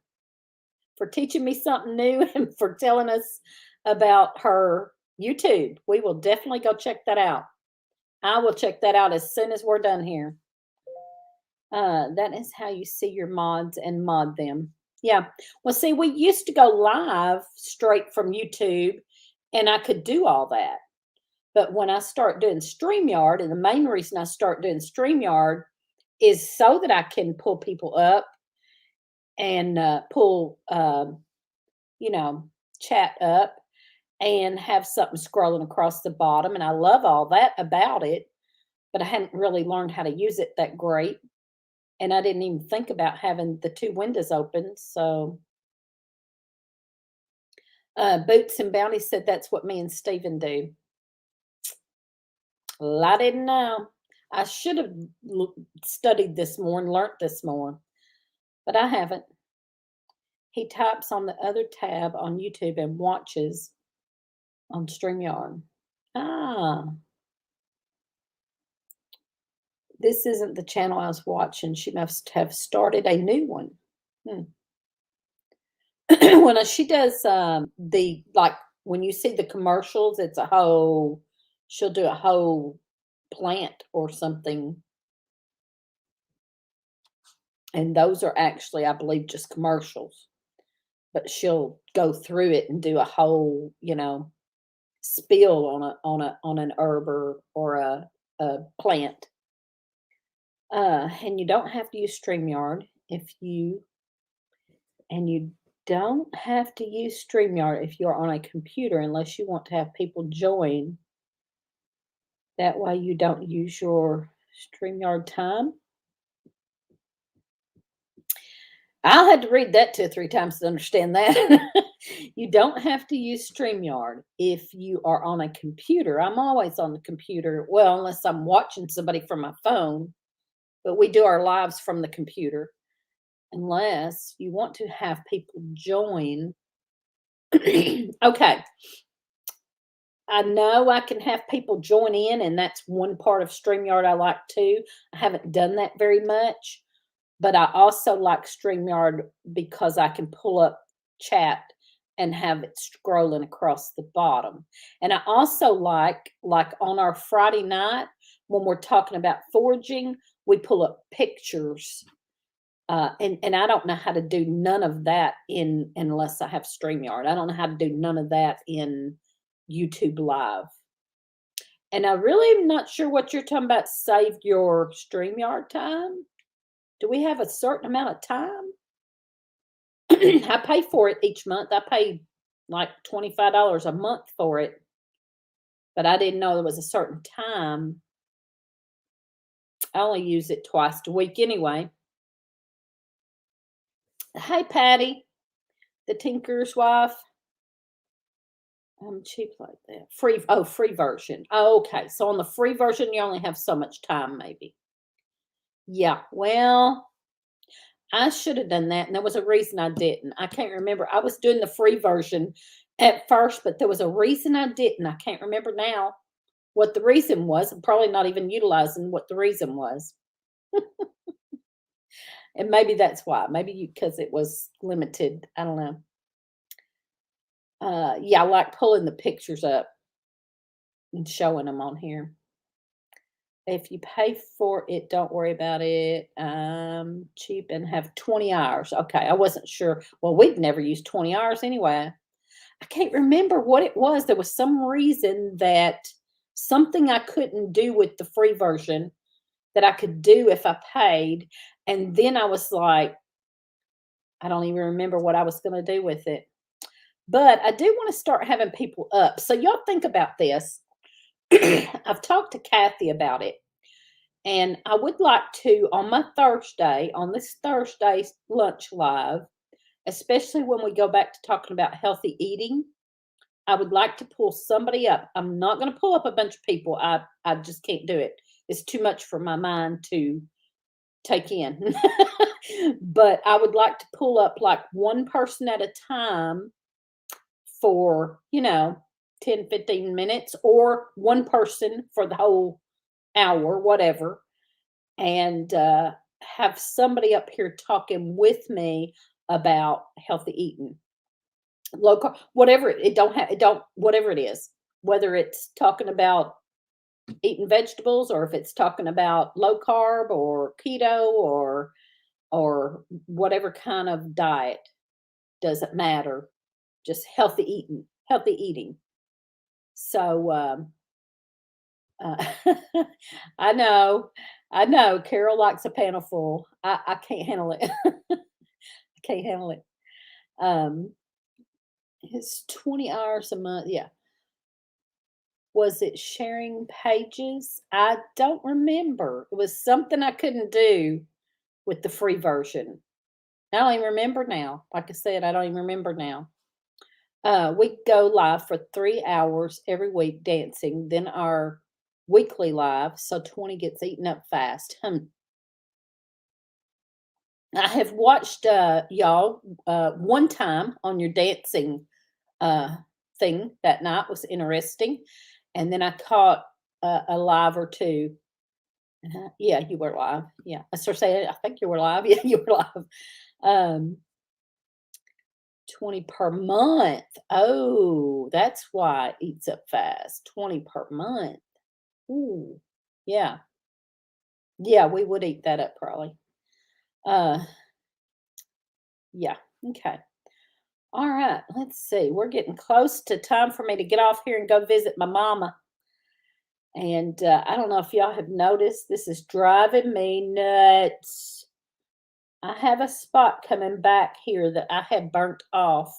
for teaching me something new and for telling us about her YouTube. We will definitely go check that out. I will check that out as soon as we're done here. That is how you see your mods and mod them. Yeah. Well, see, we used to go live straight from YouTube, and I could do all that. But when I start doing StreamYard, and the main reason I start doing StreamYard is so that I can pull people up and pull, chat up and have something scrolling across the bottom, and I love all that about it, but I hadn't really learned how to use it that great, and I didn't even think about having the 2 windows open, so Boots and Bounty said that's what me and Steven do. Well, I didn't know. I should have studied this more and learnt this more, but I haven't. He types on the other tab on YouTube and watches on StreamYard. Ah, this isn't the channel I was watching. She must have started a new one. Hmm. When she does the like when you see the commercials, it's a whole. She'll do a whole plant or something, and those are actually, I believe, just commercials. But she'll go through it and do a whole, spill on an herb or a plant. And you don't have to use StreamYard and you don't have to use StreamYard if you're on a computer unless you want to have people join. That way you don't use your StreamYard time. I had to read that 2 or 3 times to understand that. You don't have to use StreamYard if you are on a computer. I'm always on the computer. Well, unless I'm watching somebody from my phone, but we do our lives from the computer. Unless you want to have people join. Okay. I know I can have people join in, and that's one part of StreamYard I like too. I haven't done that very much, but I also like StreamYard because I can pull up chat and have it scrolling across the bottom. And I also like on our Friday night when we're talking about foraging, we pull up pictures. And I don't know how to do none of that unless I have StreamYard. I don't know how to do none of that in YouTube Live. And I really am not sure what you're talking about, saved your StreamYard time. Do we have a certain amount of time? I pay for it each month. I pay like $25 a month for it. But I didn't know there was a certain time. I only use it twice a week anyway. Hey, Patty, the tinker's wife. I'm cheap like that. Free version. Oh, okay. So on the free version, you only have so much time, maybe. Yeah, well, I should have done that, and there was a reason I didn't. I can't remember. I was doing the free version at first, but there was a reason I didn't. I can't remember now what the reason was. I'm probably not even utilizing what the reason was. And maybe that's why. Maybe because it was limited. I don't know. Yeah, I like pulling the pictures up and showing them on here. If you pay for it, don't worry about it. Cheap and have 20 hours. Okay, I wasn't sure. Well, we'd never used 20 hours anyway. I can't remember what it was. There was some reason that something I couldn't do with the free version that I could do if I paid. And then I was like, I don't even remember what I was going to do with it. But I do want to start having people up. So y'all think about this. I've talked to Kathy about it. And I would like to, on this Thursday lunch live, especially when we go back to talking about healthy eating, I would like to pull somebody up. I'm not going to pull up a bunch of people. I just can't do it. It's too much for my mind to take in. But I would like to pull up like one person at a time for, 10, 15 minutes, or one person for the whole hour, whatever, and have somebody up here talking with me about healthy eating, low carb, whatever whatever it is, whether it's talking about eating vegetables or if it's talking about low carb or keto or whatever kind of diet, doesn't matter, just healthy eating. So I know. Carol likes a panel full. I can't handle it. I can't handle it. It's 20 hours a month. Yeah. Was it sharing pages? I don't remember. It was something I couldn't do with the free version. I don't even remember now. Like I said, I don't even remember now. We go live for 3 hours every week dancing. Then our weekly live, so 20 gets eaten up fast. I have watched y'all one time on your dancing thing that night. Was interesting, and then I caught a live or two. Yeah, you were live. Yeah, I started saying, I think you were live. Yeah, you were live. 20 per month. Oh, that's why it eats up fast. 20 per month. Ooh, yeah. Yeah, we would eat that up probably. Uh, yeah, okay. All right, let's see. We're getting close to time for me to get off here and go visit my mama. And I don't know if y'all have noticed, this is driving me nuts. I have a spot coming back here that I had burnt off.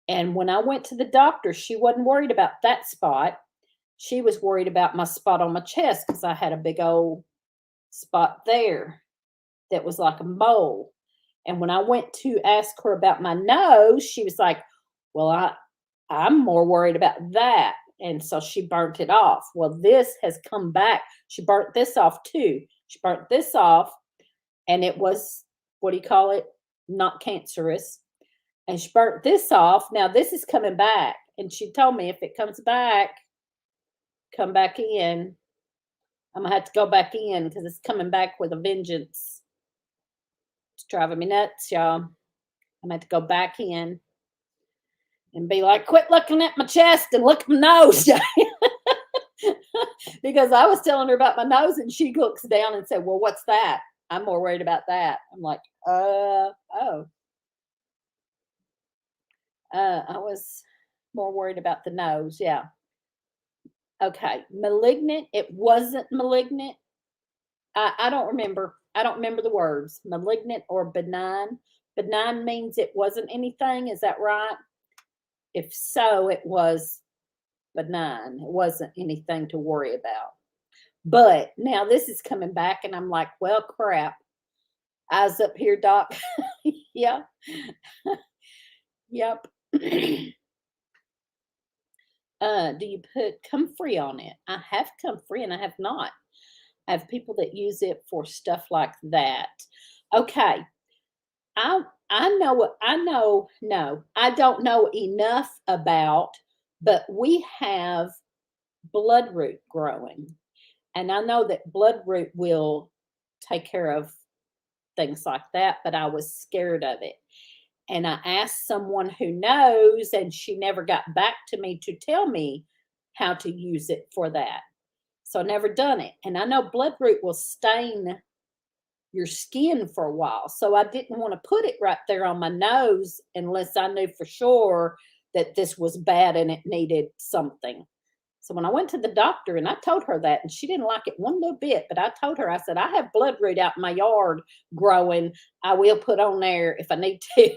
And when I went to the doctor, she wasn't worried about that spot. She was worried about my spot on my chest because I had a big old spot there that was like a mole. And when I went to ask her about my nose, she was like, well, I'm more worried about that. And so she burnt it off. Well, this has come back. She burnt this off too. She burnt this off, and it was, what do you call it? Not cancerous. And she burnt this off. Now this is coming back. And she told me if it comes back, come back in. I'm gonna have to go back in because it's coming back with a vengeance. It's driving me nuts, y'all. I'm gonna have to go back in and be like, quit looking at my chest and look at my nose. Because I was telling her about my nose and she looks down and said, well, what's that? I'm more worried about that. I'm like, oh. I was more worried about the nose. Yeah. Okay. Malignant. It wasn't malignant. I don't remember. I don't remember the words. Malignant or benign. Benign means it wasn't anything. Is that right? If so, it was benign. It wasn't anything to worry about. But now this is coming back, and I'm like, well, crap. Eyes up here, doc. Yeah. Yep. Do you put comfrey on it? I have comfrey and I have not. I have people that use it for stuff like that. Okay. I know what I know. No, I don't know enough about, but we have bloodroot growing. And I know that bloodroot will take care of things like that, but I was scared of it. And I asked someone who knows, and she never got back to me to tell me how to use it for that. So I never done it. And I know bloodroot will stain your skin for a while. So I didn't want to put it right there on my nose unless I knew for sure that this was bad and it needed something. So when I went to the doctor and I told her that, and she didn't like it one little bit, but I told her, I said, I have bloodroot out in my yard growing. I will put on there if I need to.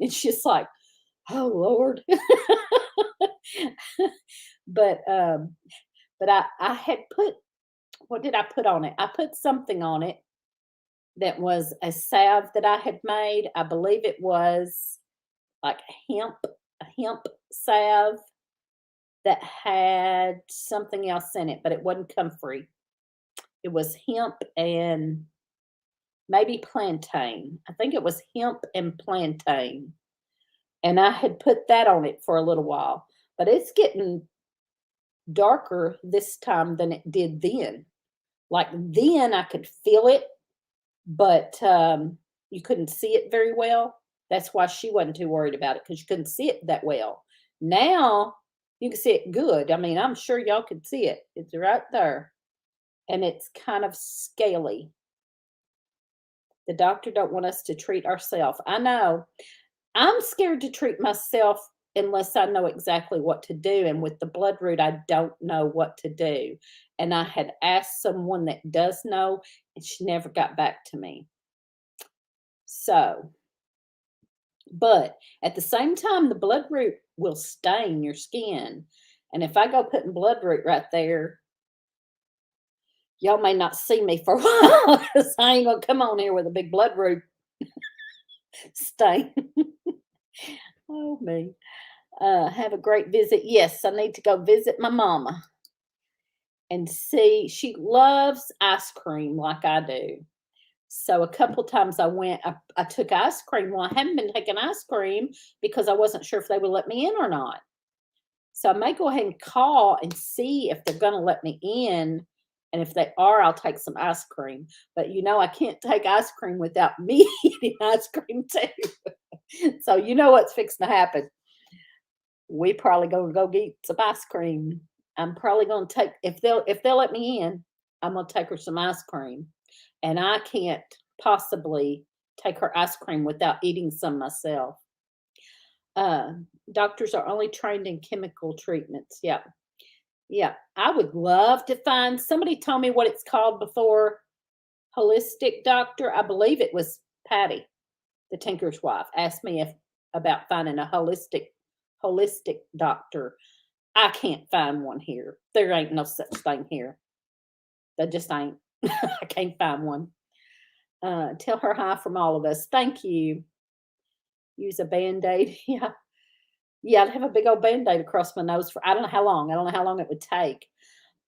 And she's like, oh Lord. but I had put, what did I put on it? I put something on it that was a salve that I had made. I believe it was like a hemp salve that had something else in it, but it wasn't comfrey. It was hemp and maybe plantain. I think it was hemp and plantain. And I had put that on it for a little while, but it's getting darker this time than it did then. Like then I could feel it, but you couldn't see it very well. That's why she wasn't too worried about it, because you couldn't see it that well. Now you can see it good. I mean, I'm sure y'all could see it. It's right there. And it's kind of scaly. The doctor don't want us to treat ourselves. I know. I'm scared to treat myself unless I know exactly what to do. And with the bloodroot, I don't know what to do. And I had asked someone that does know, and she never got back to me. So, but at the same time, the bloodroot will stain your skin. And if I go putting bloodroot right there, y'all may not see me for a while because I ain't gonna come on here with a big bloodroot stain. Oh me. Have a great visit. Yes, I need to go visit my mama and see. She loves ice cream like I do. So a couple times I went, I took ice cream. Well, I haven't been taking ice cream because I wasn't sure if they would let me in or not. So I may go ahead and call and see if they're going to let me in. And if they are, I'll take some ice cream. But I can't take ice cream without me eating ice cream too. So you know what's fixing to happen. We probably going to go get some ice cream. I'm probably going to take, if they'll let me in, I'm going to take her some ice cream. And I can't possibly take her ice cream without eating some myself. Doctors are only trained in chemical treatments. Yeah. Yeah. I would love to find, somebody told me what it's called before. Holistic doctor. I believe it was Patty, the tinker's wife, asked me about finding a holistic doctor. I can't find one here. There ain't no such thing here. There just ain't. I can't find one. Tell her hi from all of us. Thank you. Use a Band-Aid. Yeah. Yeah, I'd have a big old Band-Aid across my nose for, I don't know how long. I don't know how long it would take.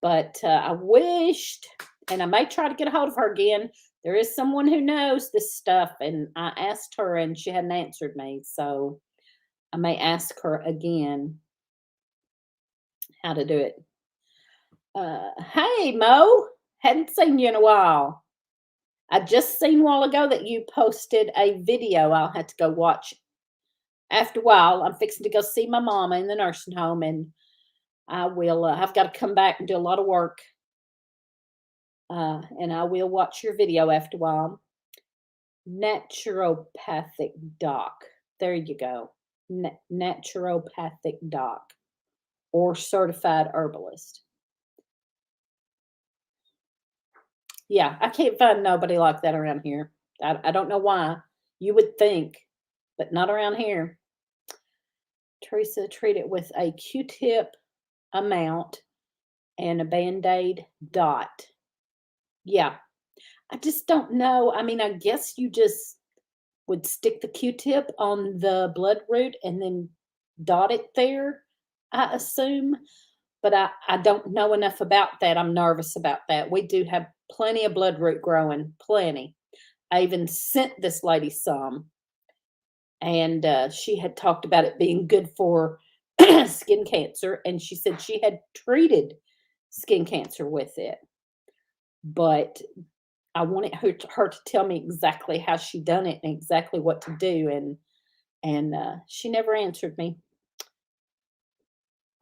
But I wished, and I may try to get a hold of her again. There is someone who knows this stuff, and I asked her, and she hadn't answered me. So I may ask her again how to do it. Hey, Mo. Hadn't seen you in a while. I just seen a while ago that you posted a video. I'll have to go watch. After a while, I'm fixing to go see my mama in the nursing home, and I will. I've got to come back and do a lot of work, and I will watch your video after a while. Naturopathic doc. There you go. Naturopathic doc or certified herbalist. Yeah, I can't find nobody like that around here. I don't know why. You would think, but not around here. Teresa, treat it with a Q-tip amount and a Band-Aid dot. Yeah, I just don't know. I mean, I guess you just would stick the Q-tip on the bloodroot and then dot it there, I assume. But I don't know enough about that. I'm nervous about that. We do have plenty of bloodroot growing, plenty. I even sent this lady some, and she had talked about it being good for skin cancer, and she said she had treated skin cancer with it. But I wanted her to tell me exactly how she done it and exactly what to do, and she never answered me.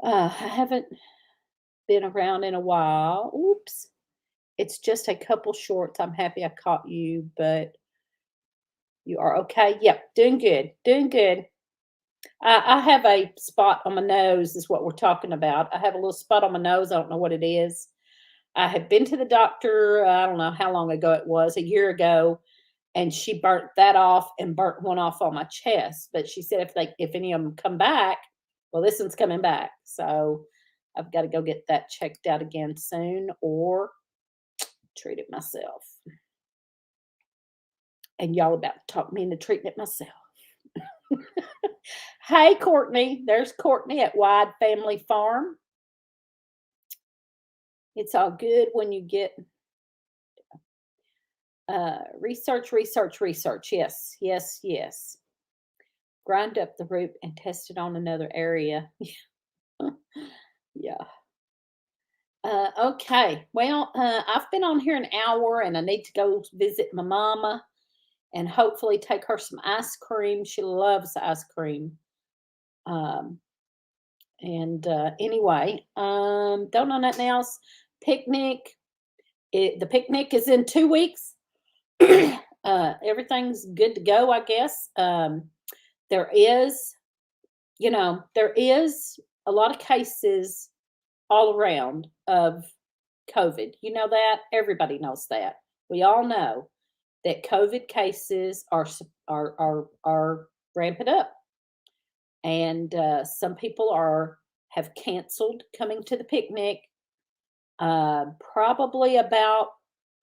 I haven't been around in a while. Oops. It's just a couple shorts. I'm happy I caught you, but you are okay. Yep, doing good. Doing good. I have a spot on my nose, is what we're talking about. I have a little spot on my nose. I don't know what it is. I had been to the doctor, I don't know how long ago it was, a year ago, and she burnt that off and burnt one off on my chest. But she said if any of them come back, well, this one's coming back. So I've got to go get that checked out again soon or treat it myself. And y'all about to talk me into treating it myself. Hey, Courtney. There's Courtney at Wide Family Farm. It's all good when you get research. Yes, yes, yes. Grind up the root and test it on another area. Yeah. Okay. Well, I've been on here an hour, and I need to go visit my mama and hopefully take her some ice cream. She loves ice cream. Anyway, don't know nothing else. Picnic. The picnic is in 2 weeks. Everything's good to go, I guess. There is a lot of cases all around of COVID. You know that? Everybody knows that. We all know that COVID cases are ramping up, and some people are have canceled coming to the picnic. Probably about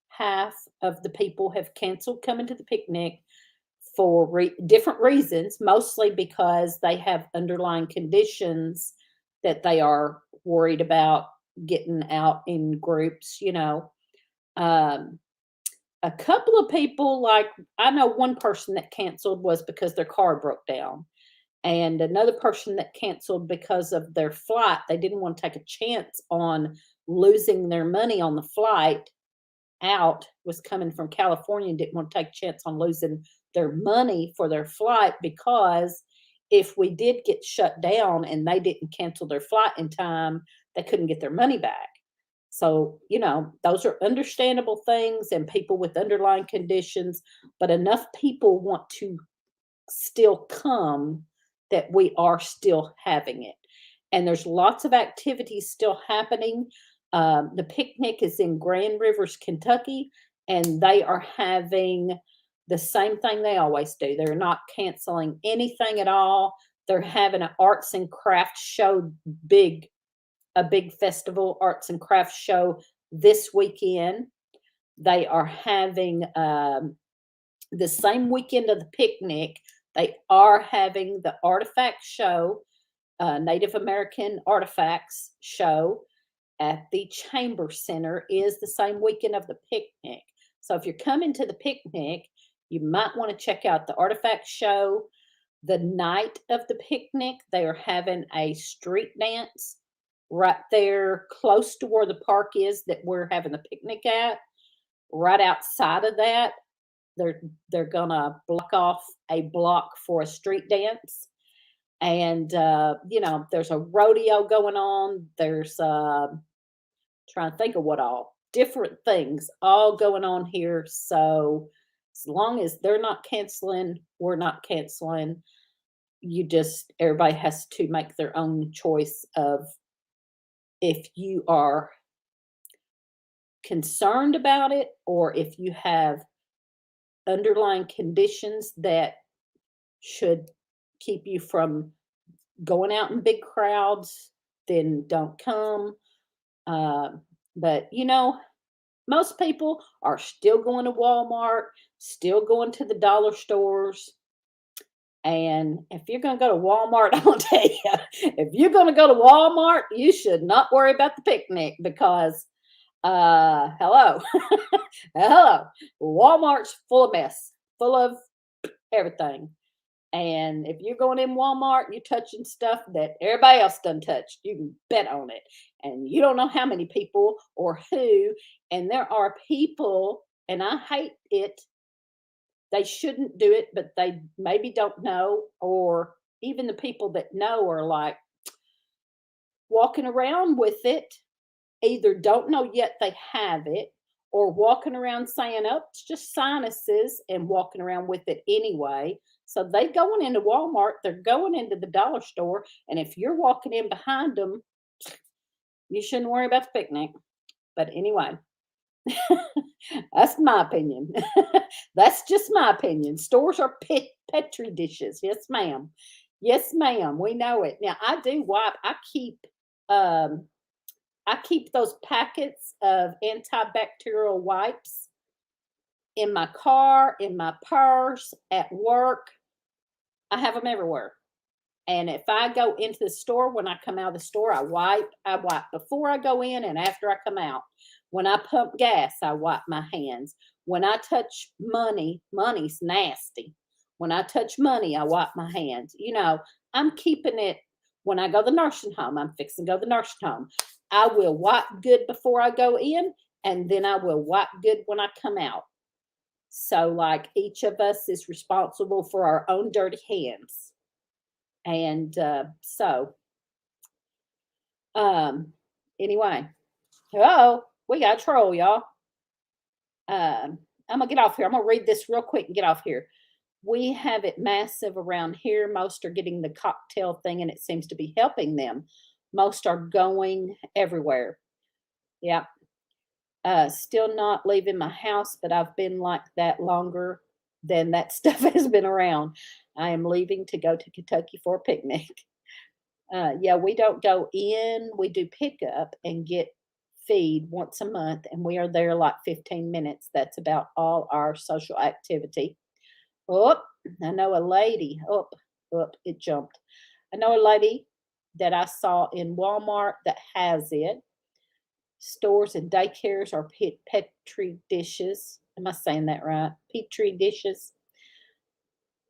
half of the people have canceled coming to the picnic for different reasons, mostly because they have underlying conditions that they are worried about getting out in groups. Um, a couple of people, like I know one person that canceled was because their car broke down, and another person that canceled because of their flight. They didn't want to take a chance on losing their money on the flight out, was coming from California and didn't want to take a chance on losing their money for their flight, because if we did get shut down and they didn't cancel their flight in time, they couldn't get their money back. So, those are understandable things and people with underlying conditions, but enough people want to still come that we are still having it. And there's lots of activities still happening. The picnic is in Grand Rivers, Kentucky, and they are having the same thing they always do. They're not canceling anything at all. They're having an arts and crafts show, a big festival arts and crafts show this weekend. They are having the same weekend of the picnic. They are having the artifact show, Native American artifacts show at the Chamber Center is the same weekend of the picnic. So if you're coming to the picnic, you might want to check out the artifact show. The night of the picnic, they are having a street dance right there close to where the park is that we're having the picnic at. Right outside of that, they're gonna block off a block for a street dance. And there's a rodeo going on. There's trying to think of what all different things all going on here. So as long as they're not canceling, we're not canceling. Everybody has to make their own choice of if you are concerned about it or if you have underlying conditions that should keep you from going out in big crowds, then don't come. But most people are still going to Walmart, still going to the dollar stores. And if you're going to go to Walmart, I'm going to tell you, if you're going to go to Walmart, you should not worry about the picnic because, hello, hello, Walmart's full of mess, full of everything. And if you're going in Walmart, you're touching stuff that everybody else done touched. You can bet on it. And you don't know how many people or who. And there are people, and I hate it, they shouldn't do it, but they maybe don't know, or even the people that know are like walking around with it, either don't know yet they have it, or walking around saying, oh, it's just sinuses, and walking around with it anyway. So they going into Walmart, they're going into the dollar store, and if you're walking in behind them, you shouldn't worry about the picnic. But anyway, that's my opinion. That's just my opinion. Stores are petri dishes. Yes, ma'am. Yes, ma'am. We know it. Now I do wipe. I keep those packets of antibacterial wipes in my car, in my purse, at work. I have them everywhere. And if I go into the store, when I come out of the store, I wipe. I wipe before I go in and after I come out. When I pump gas, I wipe my hands. When I touch money, money's nasty. When I touch money, I wipe my hands. I'm keeping it. When I go to the nursing home, I'm fixing to go to the nursing home. I will wipe good before I go in, and then I will wipe good when I come out. So, like, each of us is responsible for our own dirty hands. And anyway, hello, we got a troll, y'all. I'm going to get off here. I'm going to read this real quick and get off here. We have it massive around here. Most are getting the cocktail thing, and it seems to be helping them. Most are going everywhere. Yeah. Still not leaving my house, but I've been like that longer than that stuff has been around. I am leaving to go to Kentucky for a picnic. Yeah, we don't go in. We do pickup and get feed once a month, and we are there like 15 minutes. That's about all our social activity. Oh, I know a lady. Oh, oh, it jumped. I know a lady that I saw in Walmart that has it. Stores and daycares are petri dishes. Am I saying that right? Petri dishes,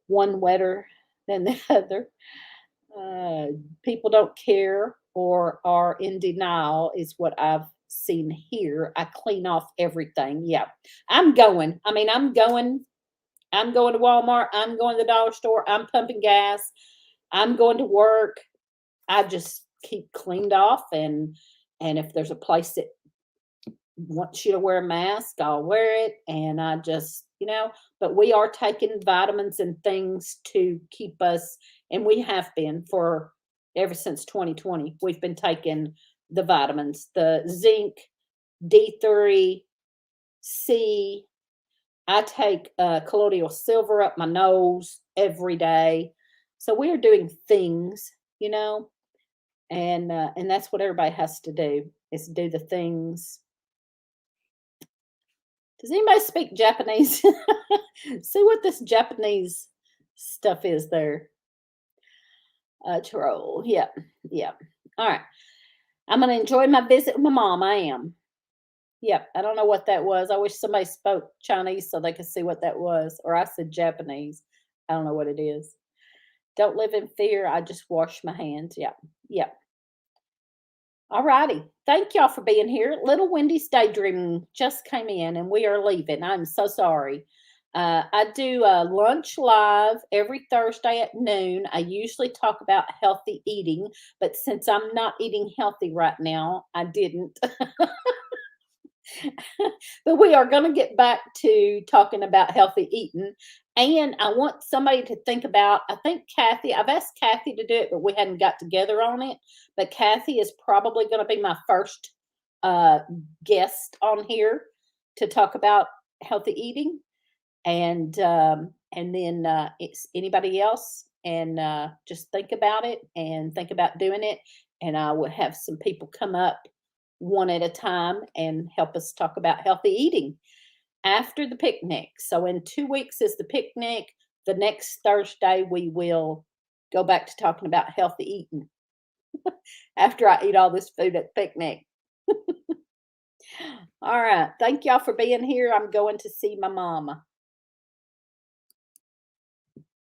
one wetter than the other. Uh, People don't care or are in denial, is what I've seen here. I clean off everything. Yeah, I'm going. I mean, I'm going. I'm going to Walmart. I'm going to the dollar store. I'm pumping gas. I'm going to work. I just keep cleaned off, and if there's a place that wants you to wear a mask, I'll wear it. And I just, but we are taking vitamins and things to keep us, and we have been for ever since 2020. We've been taking the vitamins, the zinc, D3, C. I take colloidal silver up my nose every day. So we are doing things, and that's what everybody has to do, is do the things. Does anybody speak Japanese? See what this Japanese stuff is there. Troll. Yep. Yep. All right. I'm going to enjoy my visit with my mom. I am. Yep. I don't know what that was. I wish somebody spoke Chinese so they could see what that was. Or I said Japanese. I don't know what it is. Don't live in fear. I just wash my hands. Yep. Yep. All righty. Thank y'all for being here. Little Wendy's Daydreaming just came in and we are leaving. I'm so sorry. I do lunch live every Thursday at noon. I usually talk about healthy eating, but since I'm not eating healthy right now, I didn't. But we are going to get back to talking about healthy eating. And I want somebody to think about, I think Kathy, I've asked Kathy to do it, but we hadn't got together on it. But Kathy is probably going to be my first guest on here to talk about healthy eating. And then it's anybody else, and just think about it and think about doing it. And I will have some people come up one at a time and help us talk about healthy eating after the picnic. So in 2 weeks is the picnic. The next Thursday we will go back to talking about healthy eating after I eat all this food at the picnic. All right. Thank y'all for being here. I'm going to see my mama.